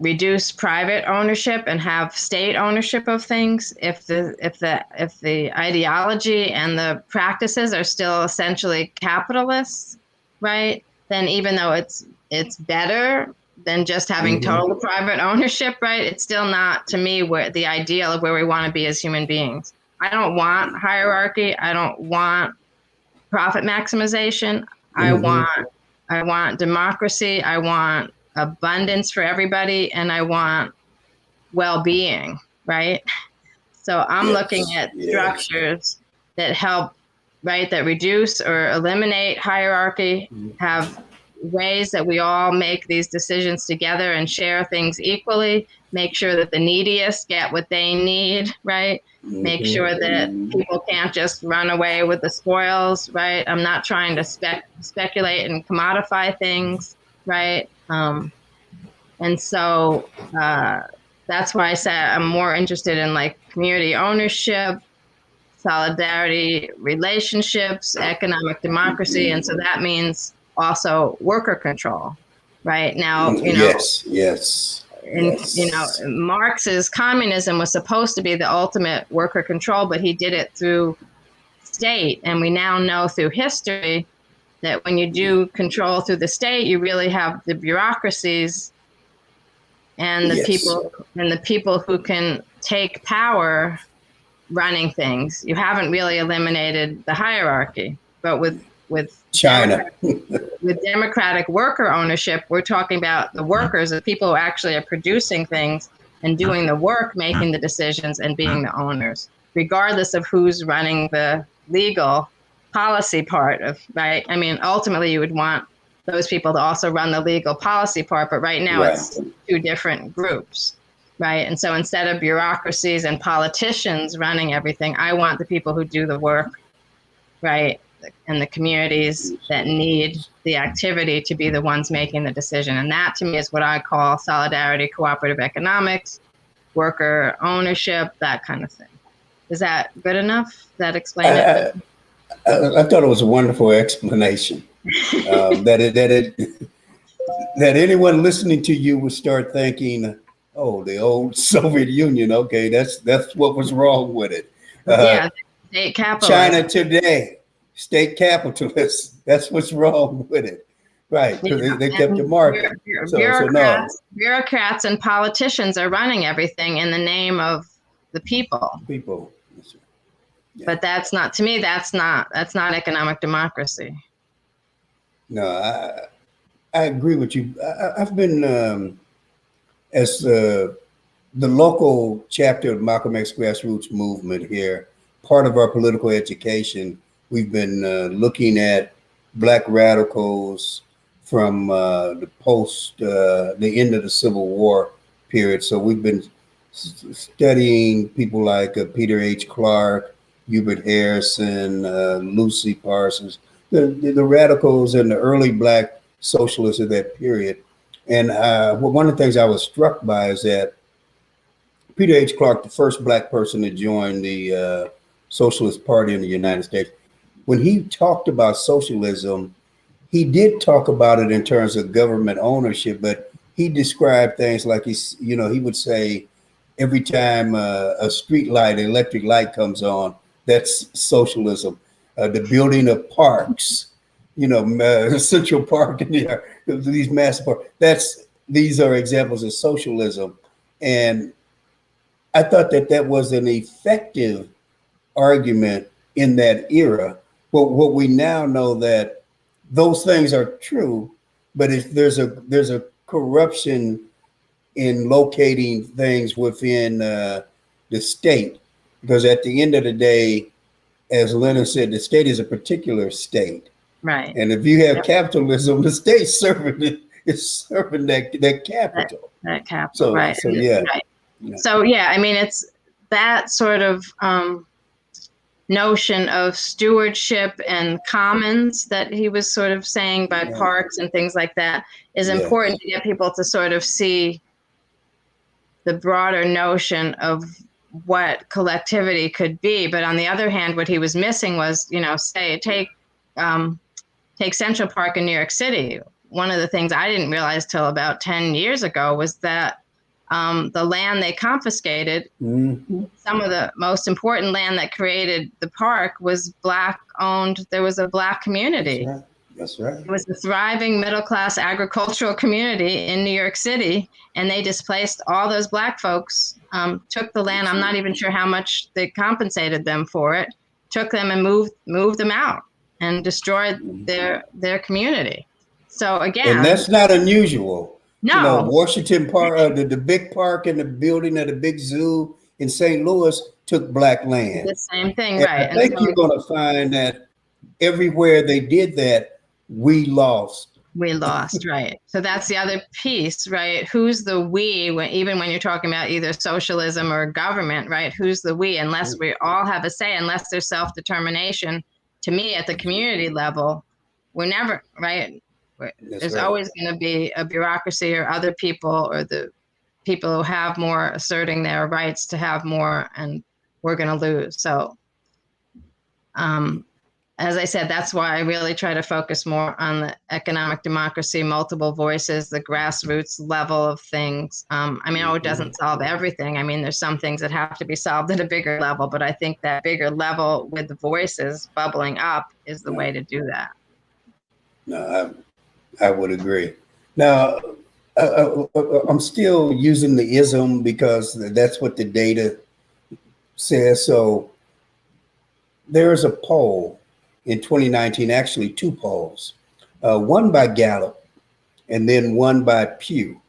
S2: reduce private ownership and have state ownership of things, if the ideology and the practices are still essentially capitalists, right, then even though it's better than just having total private ownership, right, it's still not, to me, where the ideal of where we want to be as human beings. I don't want hierarchy. I don't want profit maximization. I want democracy. I want abundance for everybody, and I want well-being, right? So I'm looking at structures that help, right, that reduce or eliminate hierarchy, have ways that we all make these decisions together and share things equally, make sure that the neediest get what they need, right? Make sure that people can't just run away with the spoils, right? I'm not trying to speculate and commodify things, right? And so that's why I said I'm more interested in like community ownership, solidarity, relationships, economic democracy. And so that means also worker control, right? Now, you know, you know, Marx's communism was supposed to be the ultimate worker control, but he did it through state. And we now know through history that when you do control through the state, you really have the bureaucracies and the people who can take power running things. You haven't really eliminated the hierarchy, but with
S1: China,
S2: with democratic worker ownership, we're talking about the workers, the people who actually are producing things and doing the work, making the decisions and being the owners. regardless of who's running the legal policy part of, right? I mean, ultimately you would want those people to also run the legal policy part, but right now it's two different groups, right? And so instead of bureaucracies and politicians running everything, I want the people who do the work, right, and the communities that need the activity to be the ones making the decision. And that to me is what I call solidarity, cooperative economics, worker ownership, that kind of thing. Is that good enough? Does that explain it?
S1: I thought it was a wonderful explanation. That anyone listening to you would start thinking, oh, the old Soviet Union. Okay, that's what was wrong with it.
S2: Yeah, state capitalism.
S1: China today, state capitalists. That's what's wrong with it, right? Because they kept the market.
S2: Bureaucrats and politicians are running everything in the name of the people.
S1: People.
S2: Yeah. But that's not, to me, that's not economic democracy.
S1: No, I agree with you. I've been as the local chapter of Malcolm X grassroots movement here, part of our political education, we've been looking at Black radicals from the end of the Civil War period. So we've been studying people like Peter H. Clark, Hubert Harrison, Lucy Parsons, the radicals and the early Black socialists of that period. And one of the things I was struck by is that Peter H. Clark, the first Black person to join the Socialist Party in the United States, when he talked about socialism, he did talk about it in terms of government ownership, but he described things like he would say every time a street light, an electric light comes on, that's socialism. The building of parks, Central Park and these massive parks. These are examples of socialism, and I thought that was an effective argument in that era. But what we now know that those things are true, but there's a corruption in locating things within the state, because at the end of the day, as Lenin said, the state is a particular state.
S2: Right.
S1: And if you have capitalism, the state's serving that capital.
S2: That capital,
S1: so,
S2: right.
S1: So yeah.
S2: Right. So yeah, I mean, it's that sort of notion of stewardship and commons that he was sort of saying by parks and things like that is important to get people to sort of see the broader notion of what collectivity could be. But on the other hand, what he was missing was, say, take Central Park in New York City. One of the things I didn't realize till about 10 years ago was that the land they confiscated, some of the most important land that created the park was Black owned. There was a Black community.
S1: That's right.
S2: It was a thriving middle-class agricultural community in New York City, and they displaced all those Black folks, took the land. I'm not even sure how much they compensated them for it, took them and moved them out and destroyed their community. So again,
S1: and that's not unusual.
S2: No,
S1: Washington Park, the big park and the building of the big zoo in St. Louis took Black land.
S2: The same thing,
S1: and
S2: right?
S1: I think you're going to find that everywhere they did that, we lost.
S2: We lost, right? So that's the other piece, right? Who's the we? Even when you're talking about either socialism or government, right? Who's the we? Unless we all have a say, unless there's self-determination. To me, at the community level, we're never right. There's always going to be a bureaucracy or other people or the people who have more asserting their rights to have more, and we're going to lose. So, as I said, that's why I really try to focus more on the economic democracy, multiple voices, the grassroots level of things. It doesn't solve everything. I mean, there's some things that have to be solved at a bigger level, but I think that bigger level with the voices bubbling up is the way to do that.
S1: No, I would agree. Now, I'm still using the ism because that's what the data says. So there's a poll in 2019, actually two polls, one by Gallup and then one by Pew.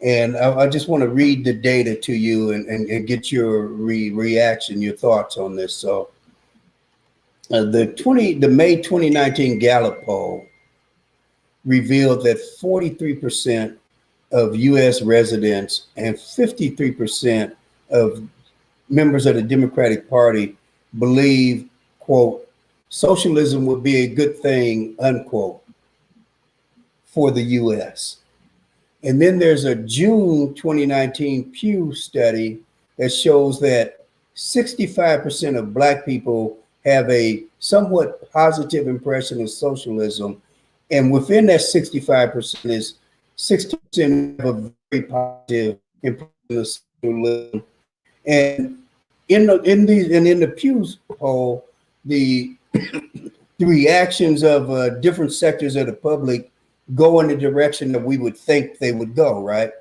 S1: And I just want to read the data to you and get your reaction, your thoughts on this. So the May 2019 Gallup poll revealed that 43% of U.S. residents and 53% of members of the Democratic Party believe, quote, socialism would be a good thing, unquote, for the U.S. And then there's a June 2019 Pew study that shows that 65% of Black people have a somewhat positive impression of socialism. And within that 65% is 60% have a very positive impression of socialism. And in the Pew poll, the the reactions of different sectors of the public go in the direction that we would think they would go, right?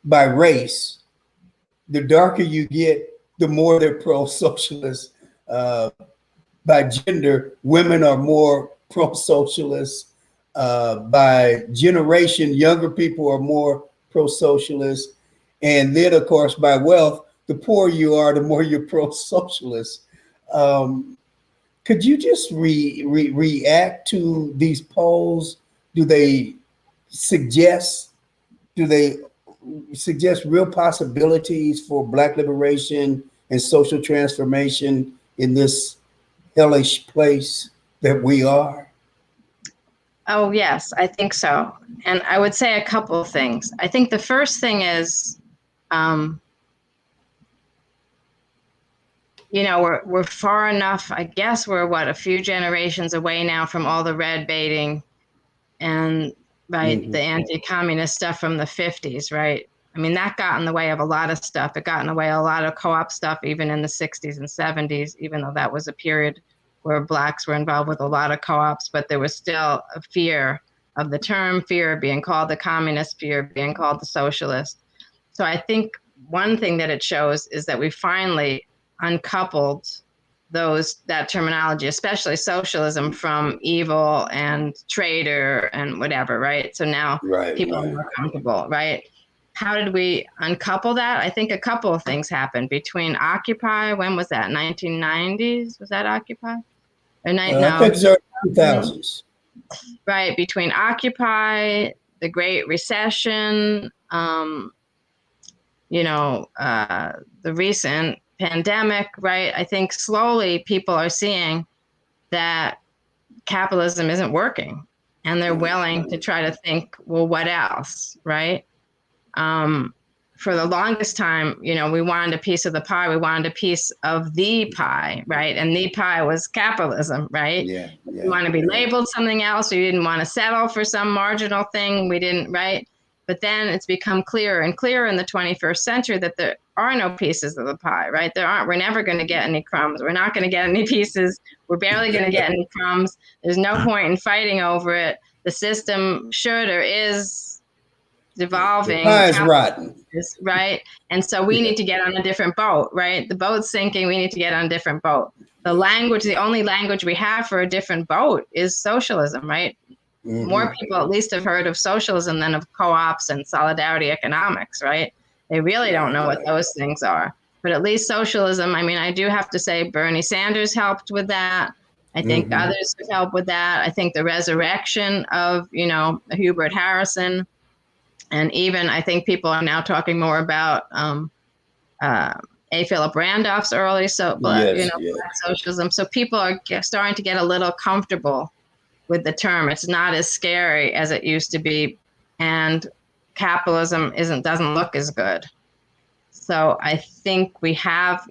S1: By race, the darker you get, the more they're pro-socialist. By gender, women are more pro-socialist. By generation, younger people are more pro-socialist. And then, of course, by wealth, the poorer you are, the more you're pro-socialist. Could you just react to these polls? Do they suggest real possibilities for Black liberation and social transformation in this hellish place that we are?
S2: Oh, yes, I think so. And I would say a couple of things. I think the first thing is, we're far enough, I guess we're a few generations away now from all the red baiting and the anti-communist stuff from the 50s, right? I mean, that got in the way of a lot of stuff. It got in the way of a lot of co-op stuff, even in the 60s and 70s, even though that was a period where Blacks were involved with a lot of co-ops, but there was still a fear of the term, fear of being called the communist, fear of being called the socialist. So I think one thing that it shows is that we finally uncoupled that terminology, especially socialism, from evil and traitor and whatever, right? So now people are more comfortable, right? How did we uncouple that? I think a couple of things happened between Occupy. When was that? 1990s? Was that Occupy? Or
S1: I think it's early 2000s.
S2: Right, between Occupy, the Great Recession, the recent pandemic, right? I think slowly people are seeing that capitalism isn't working, and they're willing to try to think, well, what else, right? For the longest time, we wanted a piece of the pie. We wanted a piece of the pie, right? And the pie was capitalism, right?
S1: Yeah.
S2: We want to be labeled something else. We didn't want to settle for some marginal thing. We didn't, right? But then it's become clearer and clearer in the 21st century that there are no pieces of the pie, right? We're never going to get any crumbs. We're not going to get any pieces. We're barely going to get any crumbs. There's no point in fighting over it. The system should or is devolving.
S1: The pie is rotten.
S2: Right? And so we need to get on a different boat, right? The boat's sinking. We need to get on a different boat. The only language we have for a different boat is socialism, right? More people at least have heard of socialism than of co-ops and solidarity economics, right? They really don't know what those things are. But at least socialism, I mean, I do have to say Bernie Sanders helped with that. I think others have helped with that. I think the resurrection of, Hubert Harrison, and even I think people are now talking more about A. Philip Randolph's early Black socialism. So people are starting to get a little comfortable with the term. It's not as scary as it used to be, and capitalism doesn't look as good. So I think we have,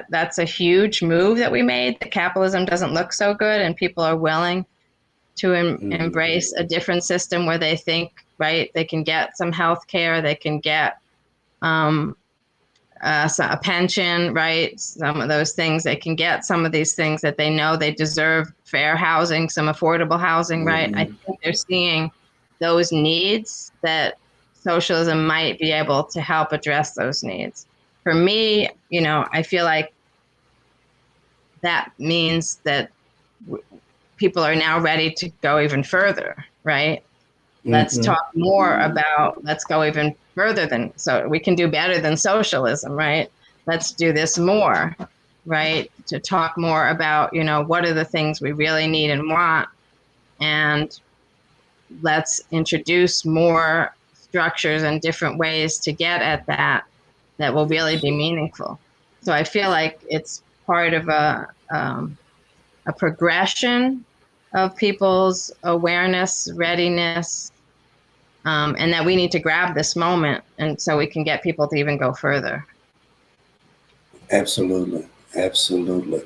S2: that's a huge move that we made. That capitalism doesn't look so good, and people are willing to embrace a different system where they think, right, they can get some health care, they can get a pension, right? Some of those things, they can get some of these things that they know they deserve, fair housing, some affordable housing, right? I think they're seeing those needs that socialism might be able to help address those needs. For me, I feel like that means that people are now ready to go even further, right? Let's
S1: Mm-hmm.
S2: talk more about, let's go even further than, so we can do better than socialism, right? Let's do this more, right? To talk more about, what are the things we really need and want, and let's introduce more structures and different ways to get at that will really be meaningful. So I feel like it's part of a progression of people's awareness, readiness, and that we need to grab this moment, and so we can get people to even go further.
S1: Absolutely. Absolutely.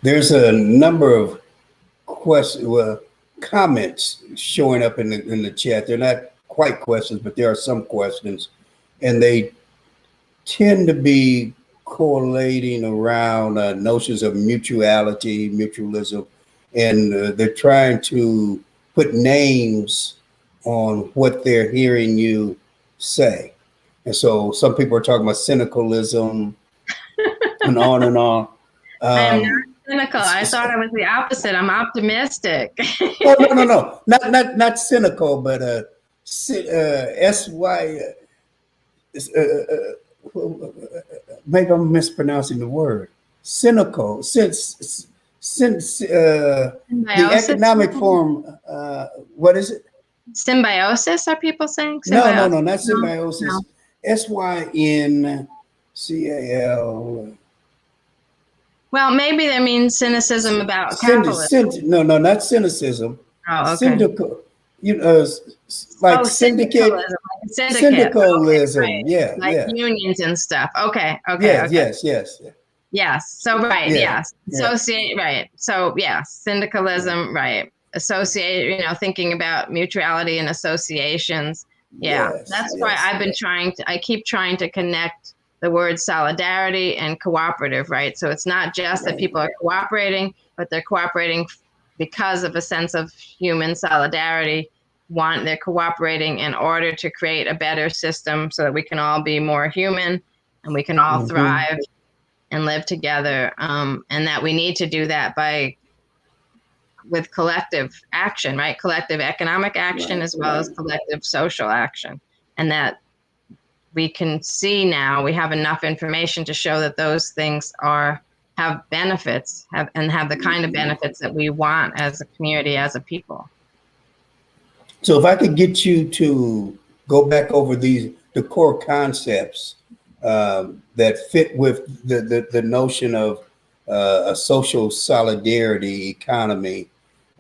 S1: There's a number of comments showing up in the chat. They're not quite questions, but there are some questions, and they tend to be correlating around notions of mutuality, mutualism, and they're trying to put names on what they're hearing you say. And so some people are talking about cynicalism and on and on.
S2: I am not
S1: Um,
S2: cynical. I thought I was the opposite. I'm optimistic.
S1: oh no, not cynical, but sy. Maybe I'm mispronouncing the word. Cynical. Since the
S2: Symbiosis.
S1: economic form. What is it?
S2: Symbiosis, are people saying?
S1: No,
S2: Symbiosis?
S1: not
S2: No,
S1: symbiosis.
S2: no.
S1: SYNCAL.
S2: Well, maybe that means cynicism about capitalism.
S1: No, not cynicism.
S2: Oh, okay.
S1: Syndical. You know, like
S2: Oh,
S1: syndicate.
S2: syndicalism, like syndicate. Okay,
S1: Syndicalism.
S2: right.
S1: Yeah,
S2: Like
S1: yeah.
S2: unions and stuff. Okay, okay,
S1: Yes,
S2: okay.
S1: yes, yes.
S2: Yes. So right.
S1: Yeah,
S2: Yes.
S1: yeah.
S2: Associate. Right. So yes. Syndicalism. Right. Associate. Thinking about mutuality and associations. Yeah.
S1: Yes,
S2: That's why
S1: yes,
S2: I've been
S1: yes.
S2: I keep trying to connect the word solidarity and cooperative. Right. So it's not just that
S1: Right.
S2: people are cooperating, but they're cooperating because of a sense of human solidarity. They're cooperating in order to create a better system so that we can all be more human and we can all thrive and live together, and that we need to do that with collective action, right? Collective economic action as well as collective social action, and that we can see now we have enough information to show that those things have benefits, have the kind of benefits that we want as a community, as a people.
S1: So if I could get you to go back over the core concepts that fit with the notion of a social solidarity economy,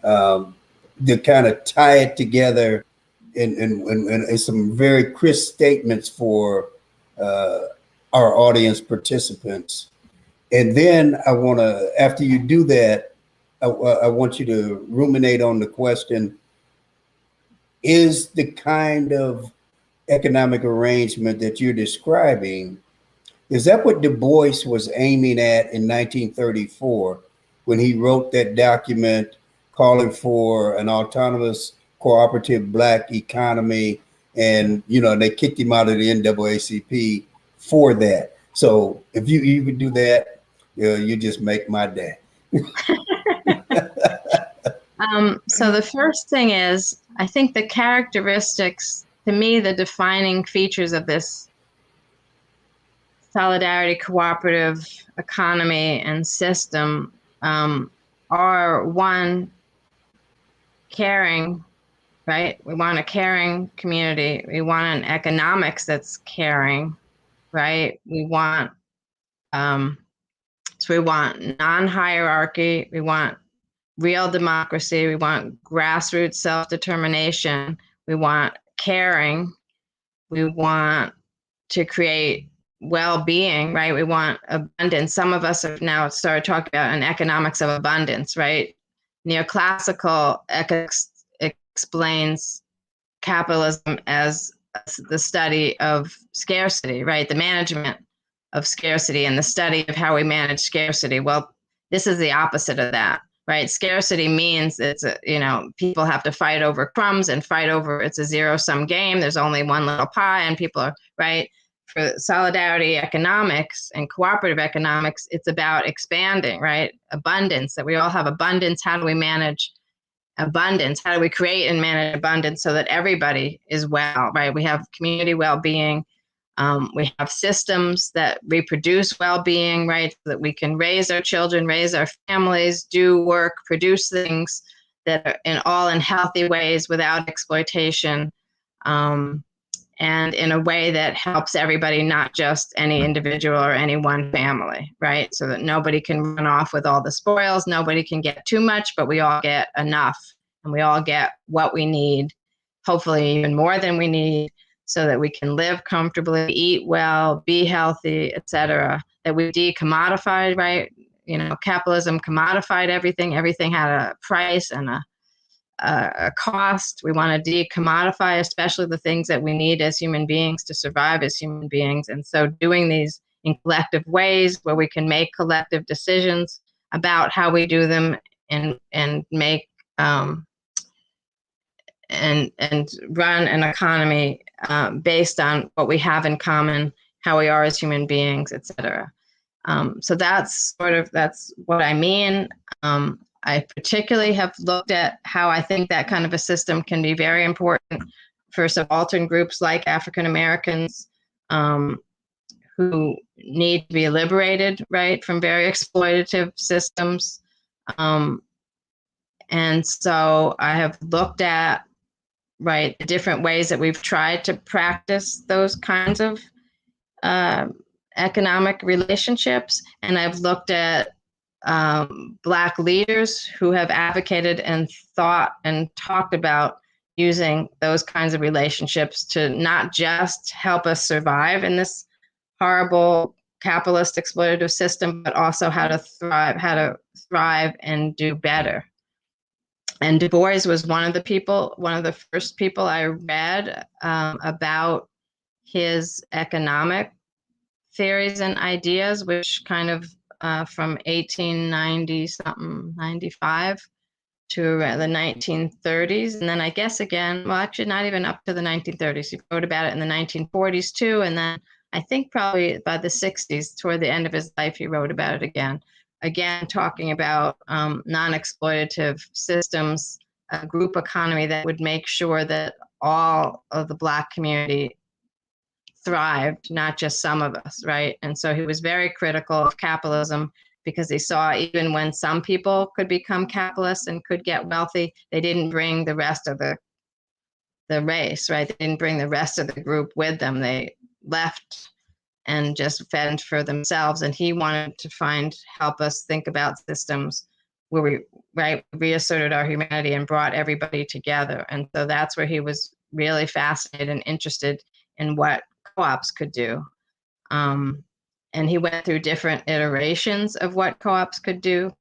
S1: to kind of tie it together in some very crisp statements for our audience participants. And then I want to, after you do that, I want you to ruminate on the question: is the kind of economic arrangement that you're describing, is that what Du Bois was aiming at in 1934 when he wrote that document calling for an autonomous cooperative black economy? And, they kicked him out of the NAACP for that. So if you even do that, you just make my day.
S2: So the first thing is, I think the characteristics, to me, the defining features of this solidarity, cooperative economy and system are, one, caring, right? We want a caring community. We want an economics that's caring, right? We want non-hierarchy. We want real democracy. We want grassroots self-determination. We want caring. We want to create well-being, right? We want abundance. Some of us have now started talking about an economics of abundance, right? Neoclassical economics explains capitalism as the study of scarcity, right? The management of scarcity and the study of how we manage scarcity. Well, this is the opposite of that, right? Scarcity means people have to fight over crumbs and it's a zero-sum game. There's only one little pie and people are, right? For solidarity economics and cooperative economics, it's about expanding, right? Abundance, that we all have abundance. How do we manage abundance? How do we create and manage abundance so that everybody is well, right? We have community well-being. We have systems that reproduce well-being, right? So that we can raise our children, raise our families, do work, produce things that are all in healthy ways without exploitation, and in a way that helps everybody, not just any individual or any one family, right? So that nobody can run off with all the spoils, nobody can get too much, but we all get enough, and we all get what we need, hopefully even more than we need, so that we can live comfortably, eat well, be healthy, etc. That we decommodified, right? You know, capitalism commodified everything. Everything had a price and a cost. We want to decommodify, especially the things that we need as human beings to survive as human beings. And so doing these in collective ways where we can make collective decisions about how we do them, and make and run an economy based on what we have in common, how we are as human beings, etc. So that's what I mean. I particularly have looked at how I think that kind of a system can be very important for subaltern groups like African Americans, who need to be liberated, right, from very exploitative systems. And so I have looked at, right, the different ways that we've tried to practice those kinds of economic relationships. And I've looked at Black leaders who have advocated and thought and talked about using those kinds of relationships to not just help us survive in this horrible capitalist exploitative system, but also how to thrive and do better. And Du Bois was one of the first people I read about his economic theories and ideas, which kind of from 1890 something, 95 to the 1930s. And then I guess again, well, actually not even up to the 1930s. He wrote about it in the 1940s too. And then I think probably by the 60s, toward the end of his life, he wrote about it again talking about non-exploitative systems, a group economy that would make sure that all of the Black community thrived, not just some of us, right? And so he was very critical of capitalism because he saw even when some people could become capitalists and could get wealthy, they didn't bring the rest of the race, right? They didn't bring the rest of the group with them. They left and just fend for themselves. And he wanted to help us think about systems where we, right, reasserted our humanity and brought everybody together. And so that's where he was really fascinated and interested in what co-ops could do. And he went through different iterations of what co-ops could do.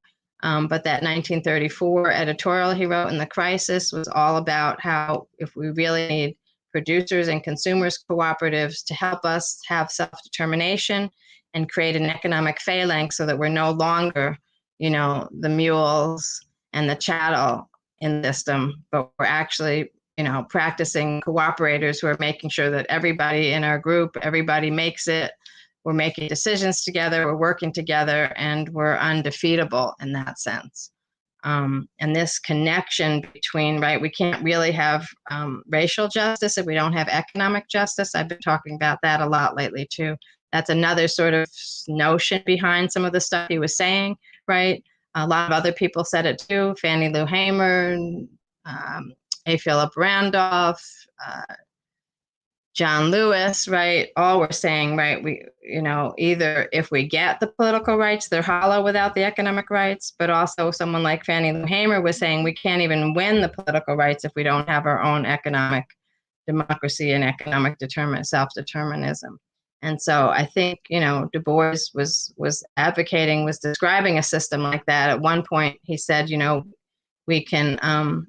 S2: But that 1934 editorial he wrote in The Crisis was all about how if we really need producers and consumers cooperatives to help us have self-determination and create an economic phalanx so that we're no longer, the mules and the chattel in the system, but we're actually, practicing cooperators who are making sure that everybody in our group, everybody makes it, we're making decisions together, we're working together, and we're undefeatable in that sense. And this connection between, right, we can't really have racial justice if we don't have economic justice. I've been talking about that a lot lately too. That's another sort of notion behind some of the stuff he was saying, right? A lot of other people said it too. Fannie Lou Hamer, A. Philip Randolph, John Lewis, right? All were saying, right, we, either if we get the political rights, they're hollow without the economic rights, but also someone like Fannie Lou Hamer was saying we can't even win the political rights if we don't have our own economic democracy and economic self-determinism. And so I think, Du Bois was advocating, was describing a system like that. At one point, he said, we can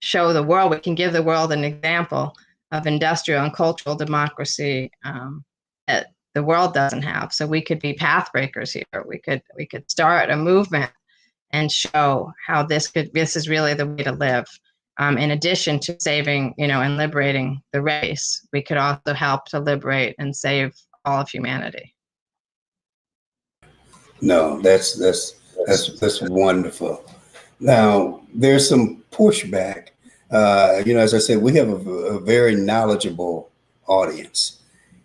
S2: show the world, we can give the world an example of industrial and cultural democracy that the world doesn't have. So we could be path breakers here. We could start a movement and show how this is really the way to live. In addition to saving, and liberating the race, we could also help to liberate and save all of humanity.
S1: No, that's wonderful. Now, there's some pushback. As I said, we have a very knowledgeable audience.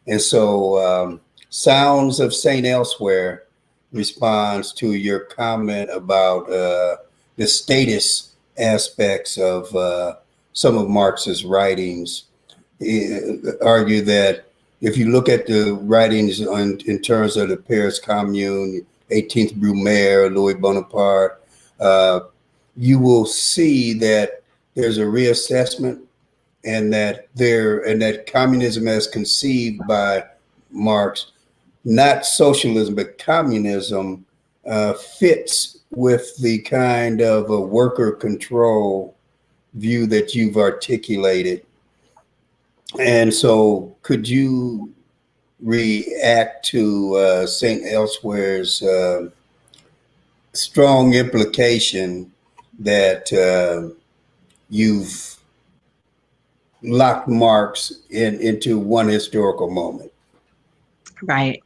S1: And so Sounds of St. Elsewhere responds to your comment about the status aspects of some of Marx's writings. Argue that if you look at the writings in terms of the Paris Commune, 18th Brumaire, Louis Bonaparte, you will see that there's a reassessment, and that communism as conceived by Marx, not socialism, but communism, fits with the kind of a worker control view that you've articulated. And so could you react to St. Elsewhere's strong implication that you've locked Marx into one historical moment?
S2: Right.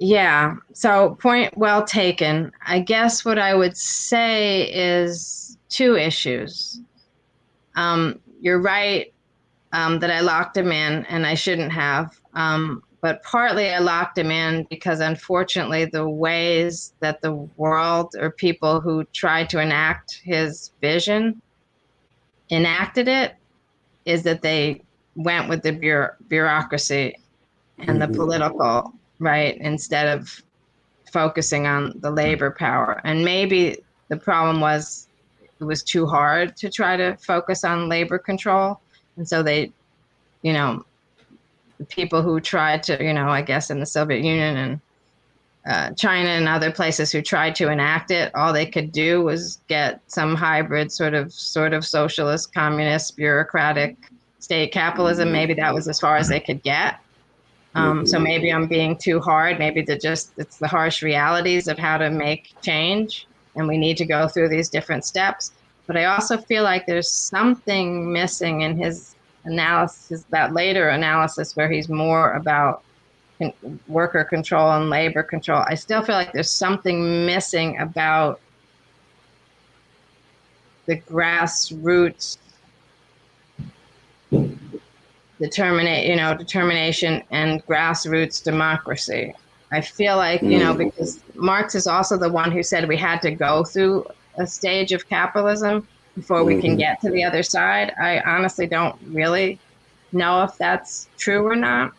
S2: Yeah. So point well taken. I guess what I would say is two issues. You're right that I locked him in, and I shouldn't have. But partly I locked him in because, unfortunately, the ways that the world or people who tried to enact his vision enacted it is that they went with the bureaucracy and the political, right, instead of focusing on the labor power. And maybe the problem was it was too hard to try to focus on labor control. And so they, the people who tried to, I guess in the Soviet Union and China and other places who tried to enact it, all they could do was get some hybrid sort of socialist, communist, bureaucratic state capitalism. Maybe that was as far as they could get. So maybe I'm being too hard. Maybe it's the harsh realities of how to make change, and we need to go through these different steps. But I also feel like there's something missing in his analysis, that later analysis where he's more about worker control and labor control. I still feel like there's something missing about the grassroots determination and grassroots democracy. I feel like, because Marx is also the one who said we had to go through a stage of capitalism before we can get to the other side. I honestly don't really know if that's true or not.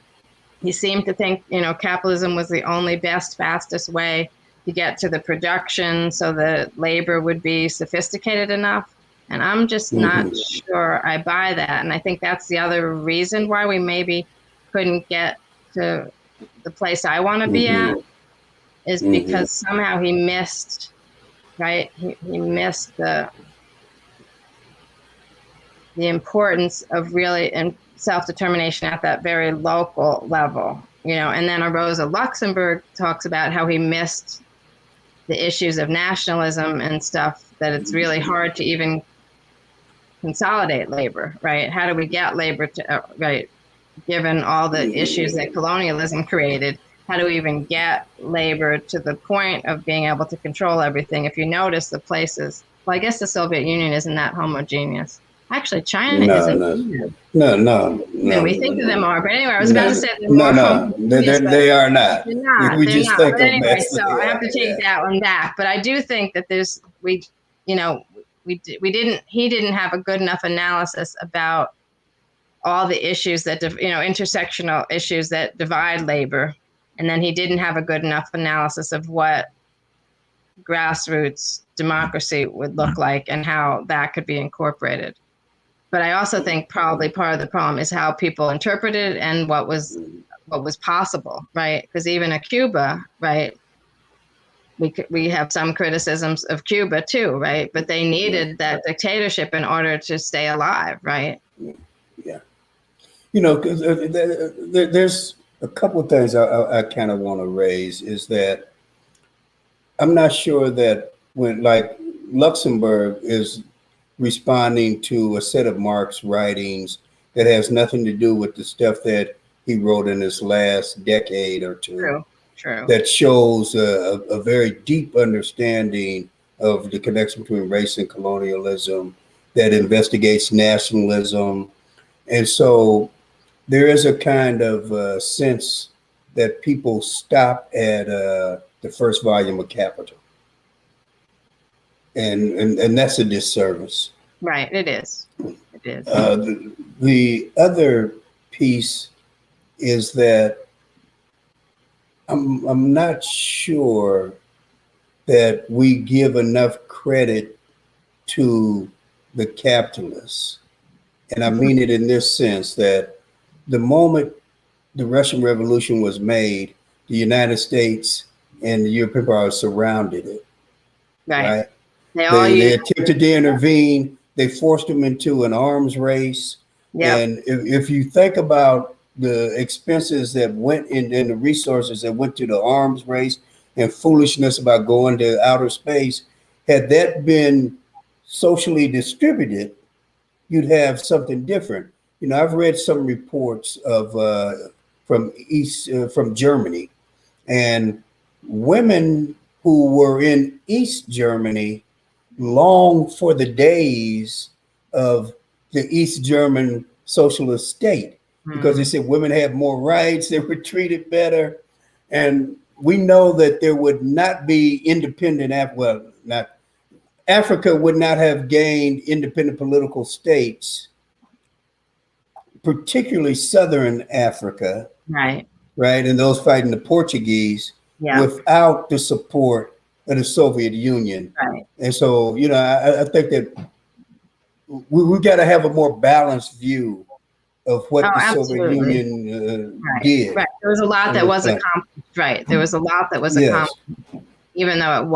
S2: He seemed to think, capitalism was the only best, fastest way to get to the production so that labor would be sophisticated enough. And I'm just not sure I buy that. And I think that's the other reason why we maybe couldn't get to the place I want to be at, is because somehow he missed, right? He missed the importance of really self-determination at that very local level, and then Rosa Luxemburg talks about how he missed the issues of nationalism and stuff, that it's really hard to even consolidate labor, right? How do we get labor to, right, given all the issues that colonialism created? How do we even get labor to the point of being able to control everything? If you notice the places, well, I guess the Soviet Union isn't that homogeneous. Actually, China isn't.
S1: No.
S2: We think of them are, but anyway, I was about to say they're more homogeneous.
S1: They are not.
S2: They're not.
S1: We just think
S2: but anyway,
S1: of
S2: so I have to take that one back. But I do think that he didn't have a good enough analysis about all the issues that, intersectional issues that divide labor. And then he didn't have a good enough analysis of what grassroots democracy would look like and how that could be incorporated. But I also think probably part of the problem is how people interpreted it and what was possible, right? Because even at Cuba, right, we have some criticisms of Cuba too, right? But they needed that dictatorship in order to stay alive, right?
S1: Yeah. There's a couple of things I kind of want to raise, is that I'm not sure that when, like, Luxemburg is responding to a set of Marx writings that has nothing to do with the stuff that he wrote in his last decade or two.
S2: True.
S1: That shows a very deep understanding of the connection between race and colonialism, that investigates nationalism. And so there is a kind of sense that people stop at the first volume of Capital. And that's a disservice.
S2: Right, it is. It is.
S1: The other piece is that I'm not sure that we give enough credit to the capitalists. And I mean it in this sense that the moment the Russian Revolution was made, the United States and the European powers surrounded it. Right? They attempted to intervene. They forced them into an arms race. Yep. And if you think about the expenses that went in and the resources that went to the arms race and foolishness about going to outer space, had that been socially distributed, you'd have something different. You know, I've read some reports of from Germany, and women who were in East Germany long for the days of the East German socialist state, because they said women had more rights, they were treated better. And we know that there would not be independent, Africa would not have gained independent political states, particularly Southern Africa, right, and those fighting the Portuguese, without the support of the Soviet Union. Right. And so, you know, I think that we got to have a more balanced view of what the Soviet Union did.
S2: Right. There was a lot that was accomplished. Right. There was a lot that was accomplished, even though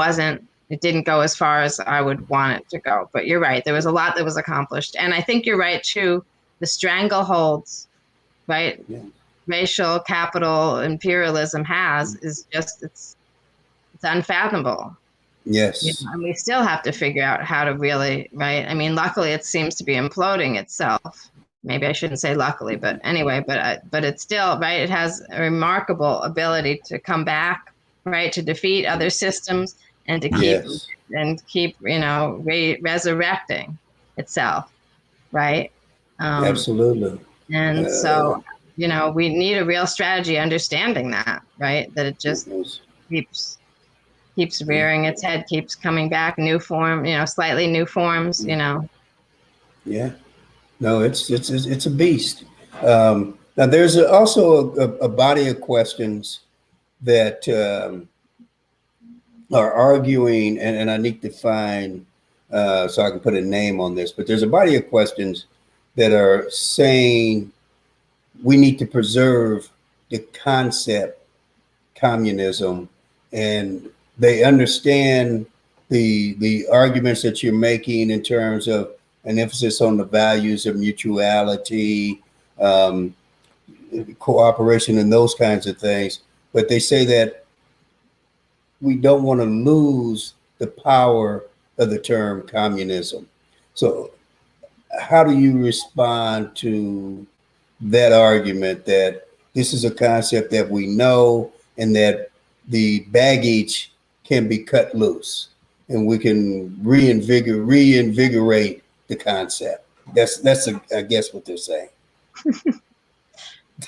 S2: it didn't go as far as I would want it to go. But you're right. There was a lot that was accomplished. And I think you're right, too. The strangleholds, right? Yeah. Racial capital imperialism is just, it's unfathomable.
S1: Yes.
S2: You know, and we still have to figure out how to really, right? I mean, luckily it seems to be imploding itself. Maybe I shouldn't say luckily, but anyway, but it's still, right? It has a remarkable ability to come back, right? To defeat other systems and to keep, you know, resurrecting itself, right?
S1: Absolutely.
S2: And so, you know, we need a real strategy understanding that, right? That it just keeps rearing its head, keeps coming back, new form, you know, slightly new forms, you know.
S1: Yeah. No, it's a beast. Now, there's also a body of questions that are arguing, and I need to find so I can put a name on this, but there's a body of questions that are saying we need to preserve the concept communism, and they understand the arguments that you're making in terms of an emphasis on the values of mutuality, cooperation, and those kinds of things. But they say that we don't want to lose the power of the term communism. So how do you respond to that argument that this is a concept that we know and that the baggage can be cut loose and we can reinvigorate the concept? That's I guess what they're saying.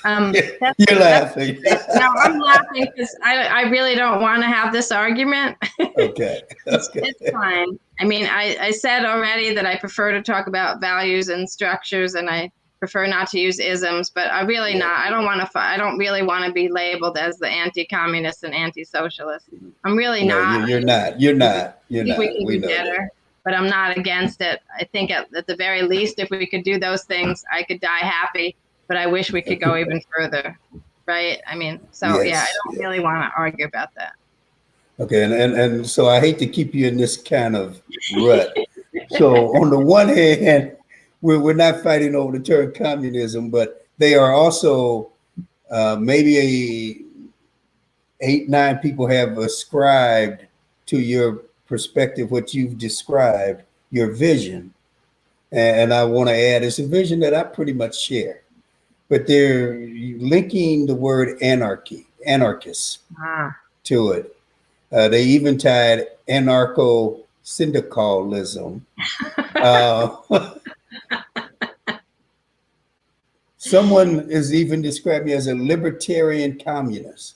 S1: You're laughing.
S2: No, I'm laughing because I really don't want to have this argument.
S1: Okay.
S2: It's fine. I mean, I said already that I prefer to talk about values and structures, and I prefer not to use isms, but I really not. I don't really want to be labeled as the anti-communist and anti-socialist. I'm really not.
S1: You're not. You're not.
S2: I think we can do better, but I'm not against it. I think at the very least, if we could do those things, I could die happy. But I wish we could go even further, right? I mean, so I don't really want to argue about that.
S1: Okay, and so I hate to keep you in this kind of rut. So on the one hand, we're not fighting over the term communism, but they are also maybe 8-9 people have ascribed to your perspective, what you've described, your vision. And I want to add, it's a vision that I pretty much share. But they're linking the word anarchist to it. They even tied anarcho syndicalism. Uh, someone is even described me as a libertarian communist.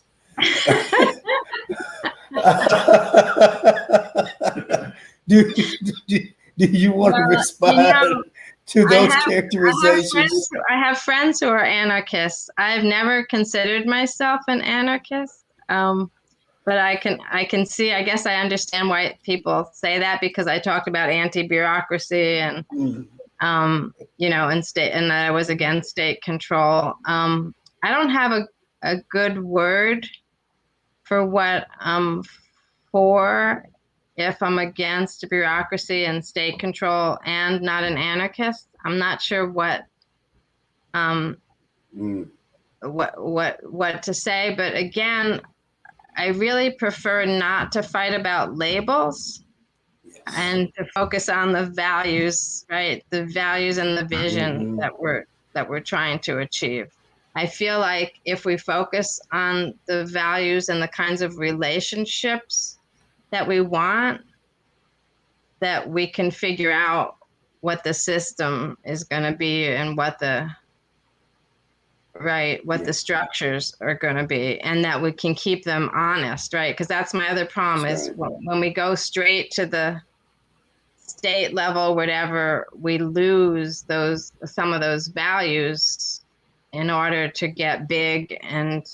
S1: do, do, do you want to respond to those characterizations?
S2: I have friends who are anarchists. I've never considered myself an anarchist, but I can see. I guess I understand why people say that, because I talked about anti-bureaucracy and and state, and that I was against state control. I don't have a good word for what I'm for. If I'm against bureaucracy and state control and not an anarchist, I'm not sure what to say. But again, I really prefer not to fight about labels and to focus on the values, right? The values and the vision that we're trying to achieve. I feel like if we focus on the values and the kinds of relationships that we want, that we can figure out what the system is going to be and what the structures are going to be, and that we can keep them honest, right? Because that's my other problem is when we go straight to the state level, whatever, we lose some of those values in order to get big and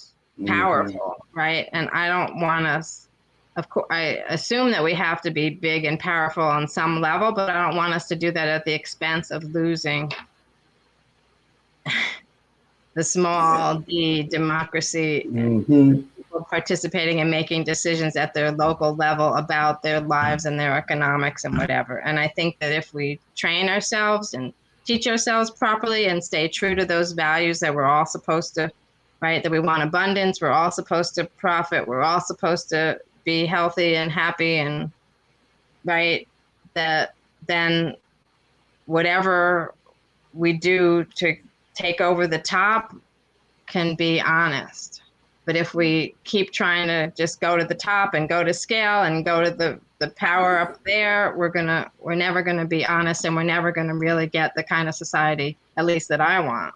S2: powerful, right? And I don't want us, of course, I assume that we have to be big and powerful on some level, but I don't want us to do that at the expense of losing the small d democracy, people participating and making decisions at their local level about their lives and their economics and whatever. And I think that if we train ourselves and teach ourselves properly and stay true to those values that we're all supposed to, right, that we want abundance, we're all supposed to profit, we're all supposed to be healthy and happy, and right, that then whatever we do to take over the top can be honest. But if we keep trying to just go to the top and go to scale and go to the power up there, we're never gonna be honest, and we're never gonna really get the kind of society, at least that I want.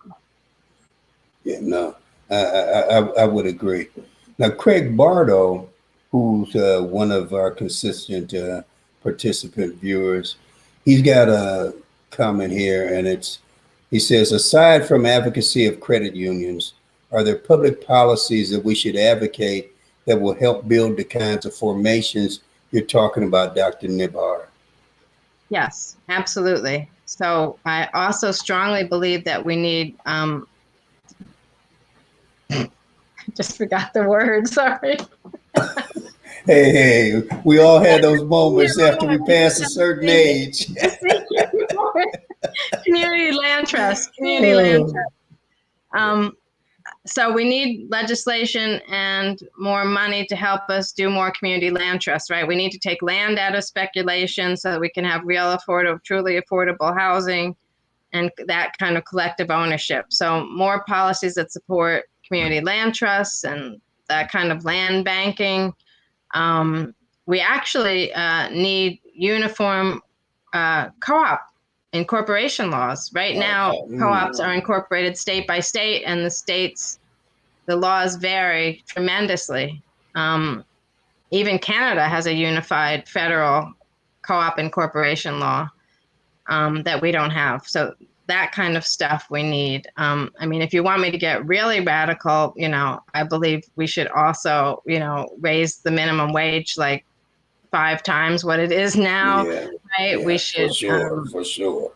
S1: Yeah, no, I would agree. Now, Craig Bardo, who's one of our consistent participant viewers, he's got a comment here, and he says, aside from advocacy of credit unions, are there public policies that we should advocate that will help build the kinds of formations you're talking about, Dr. Nibhar?
S2: Yes, absolutely. So I also strongly believe that we need, just forgot the word, sorry.
S1: Hey, we all had those moments after we pass a certain age.
S2: Community land trust. So we need legislation and more money to help us do more community land trusts, right? We need to take land out of speculation so that we can have real truly affordable housing and that kind of collective ownership. So more policies that support community land trusts and that kind of land banking. We actually need uniform co-op incorporation laws. Right now, co-ops are incorporated state by state, and the laws vary tremendously. Even Canada has a unified federal co-op incorporation law that we don't have. So that kind of stuff we need. I mean, if you want me to get really radical, I believe we should also, raise the minimum wage like 5 times what it is now, right? We should,
S1: for sure.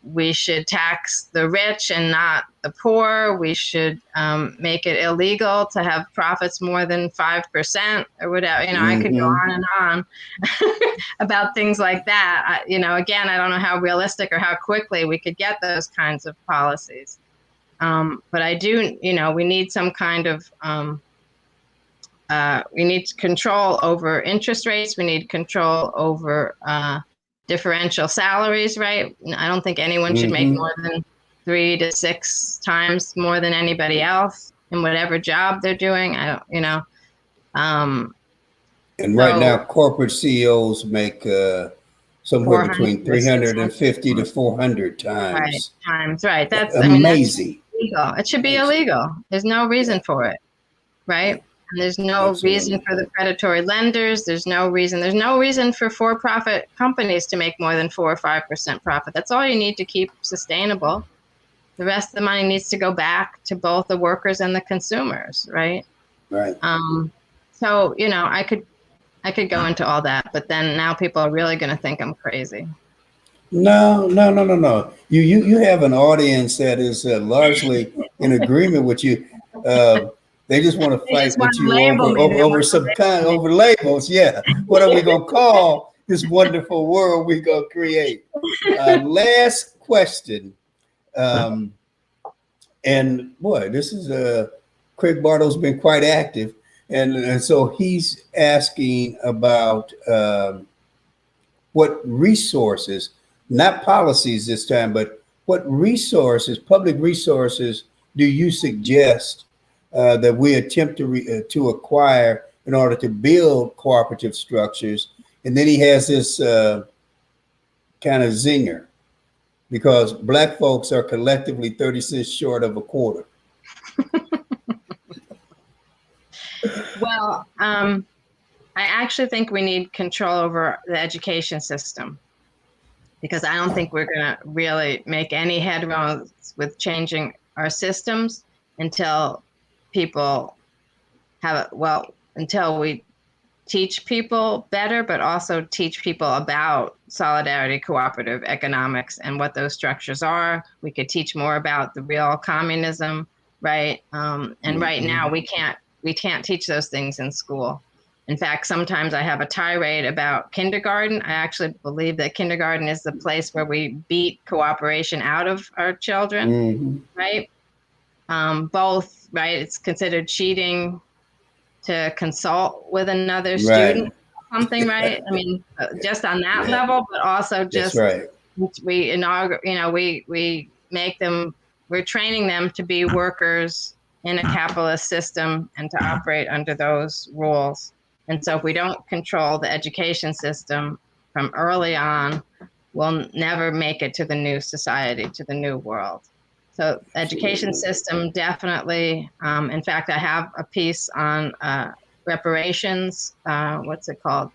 S2: We should tax the rich and not the poor. We should make it illegal to have profits more than 5% or whatever. I could go on and on about things like that. Again, I don't know how realistic or how quickly we could get those kinds of policies. But I do, we need some kind of, we need control over interest rates. We need control over differential salaries, right? I don't think anyone should make more than 3 to 6 times more than anybody else in whatever job they're doing.
S1: And right
S2: So
S1: now, corporate CEOs make somewhere
S2: 400
S1: between
S2: or
S1: 350 to
S2: 600.
S1: 400
S2: Right,
S1: times.
S2: times, right. That's, I mean, that's
S1: Amazing.
S2: illegal. It should be
S1: Amazing.
S2: illegal. There's no
S1: Yeah,
S2: reason for it, right?
S1: yeah,
S2: And there's no reason
S1: absolutely.
S2: for the predatory lenders. There's no reason for for-profit companies to make more than 4 or 5% profit. That's all you need to keep sustainable. The rest of the money needs to go back to both the workers and the consumers, right?
S1: Right.
S2: So, I could go into all that, but then now people are really going to think I'm crazy.
S1: No, no, no, no, no. You have an audience that is largely in agreement with you. Uh, they just want to
S2: They just
S1: fight
S2: want
S1: with
S2: to
S1: you
S2: label me. They
S1: over
S2: want to
S1: some kind
S2: label
S1: over labels. Yeah. What are we gonna call this wonderful world we gonna create?
S2: me.
S1: Last question. Um, and boy, this is Craig Bartow's been quite active, and so he's asking about. What resources, not policies this time, but what resources, public resources, do you suggest that we attempt to acquire in order to build cooperative structures? And then he has this kind of zinger because Black folks are collectively 30 cents short of a quarter.
S2: Well, I actually think we need control over the education system because I don't think we're going to really make any headway with changing our systems until people until we teach people better, but also teach people about solidarity, cooperative economics, and what those structures are. We could teach more about the real communism, right? And right now we can't teach those things in school. In fact, sometimes I have a tirade about kindergarten. I actually believe that kindergarten is the place where we beat cooperation out of our children,
S1: Mm-hmm.
S2: right? Both, right? It's considered cheating to consult with another student,
S1: Right.
S2: something, right? I mean, just on that
S1: Yeah,
S2: level, but also
S1: that's
S2: just
S1: right.
S2: we inaugurate, we make them, we're training them to be workers in a capitalist system and to operate under those rules. And so if we don't control the education system from early on, we'll never make it to the new society, to the new world. So education
S1: Absolutely.
S2: system, definitely. In fact, I have a piece on reparations. What's it called?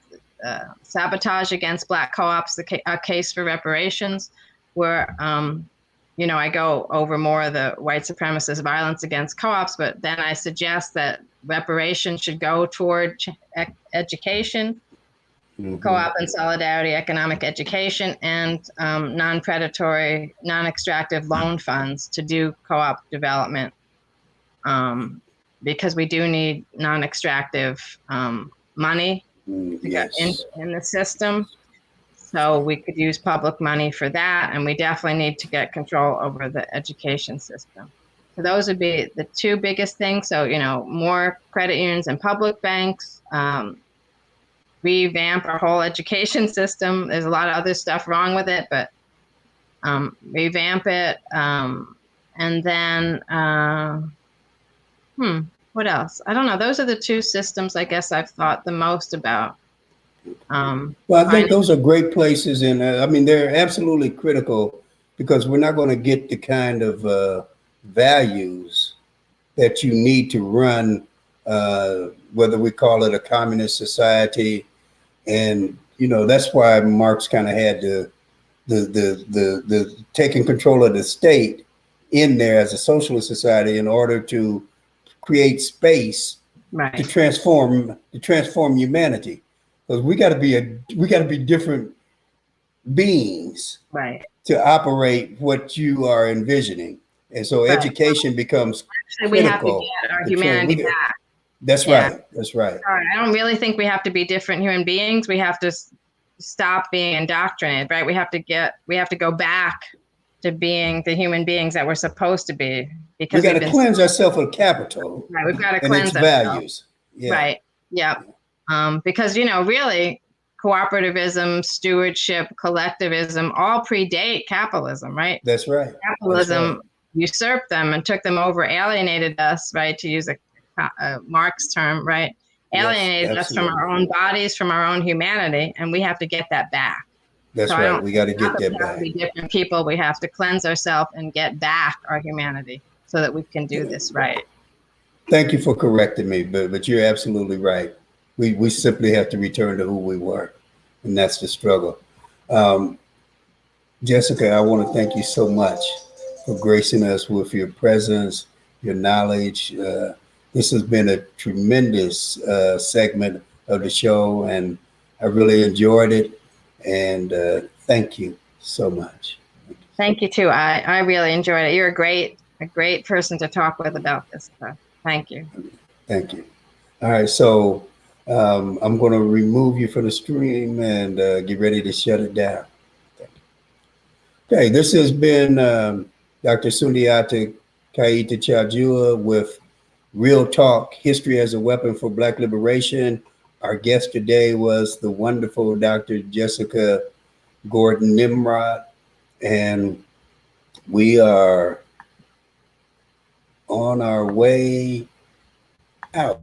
S2: Sabotage against Black co-ops, a case for reparations, where I go over more of the white supremacist violence against co-ops, but then I suggest that reparations should go toward education, co-op and solidarity economic education, and non-predatory, non-extractive loan funds to do co-op development, because we do need non-extractive money to get
S1: Yes.
S2: in the system. So we could use public money for that, and we definitely need to get control over the education system. So those would be the two biggest things. So, more credit unions and public banks, revamp our whole education system. There's a lot of other stuff wrong with it, but revamp it. And then, what else? I don't know. Those are the two systems I guess I've thought the most about.
S1: Well, I think
S2: Finding,
S1: those are great places, and I mean they're absolutely critical because we're not going to get the kind of values that you need to run, whether we call it a communist society, and that's why Marx kind of had the taking control of the state in there as a socialist society in order to create space to
S2: right,
S1: transform humanity, because we got to be different beings
S2: right,
S1: to operate what you are envisioning, and so
S2: right.
S1: education becomes
S2: Actually, we have to
S1: critical
S2: get our
S1: to train.
S2: humanity back.
S1: That's
S2: Yeah.
S1: right. That's right.
S2: Sorry, I don't really think we have to be different human beings. We have to stop being indoctrinated, right? We have to go back to being the human beings that we're supposed to be,
S1: We
S2: because
S1: got
S2: we've
S1: to
S2: been,
S1: cleanse ourselves of capital
S2: right, we've got to
S1: and its
S2: cleanse ourselves.
S1: values. Yeah.
S2: Right. Yep. Because, really, cooperativism, stewardship, collectivism all predate capitalism, right?
S1: That's right.
S2: Capitalism
S1: That's right.
S2: usurped them and took them over, alienated us, right? To use a Marx term, right? alienated us from
S1: absolutely.
S2: our own bodies, from our own humanity, and we have to get that back.
S1: That's
S2: So I
S1: right.
S2: don't,
S1: We got to
S2: not
S1: get
S2: that
S1: that
S2: we have to
S1: back.
S2: be different people. We have to cleanse ourselves and get back our humanity so that we can do this right.
S1: Thank you for correcting me, but you're absolutely right. We simply have to return to who we were, and that's the struggle. Um, Jessica, I want to thank you so much for gracing us with your presence, your knowledge. This has been a tremendous segment of the show, and I really enjoyed it. And thank you so much.
S2: Thank you too. I really enjoyed it. You're a great person to talk with about this stuff. Thank you.
S1: Thank you. All right, so I'm going to remove you from the stream and get ready to shut it down. Okay, this has been Dr. Sundiata Keita Cha-Jua with Real Talk, History as a Weapon for Black Liberation. Our guest today was the wonderful Dr. Jessica Gordon Nimrod, and we are on our way out.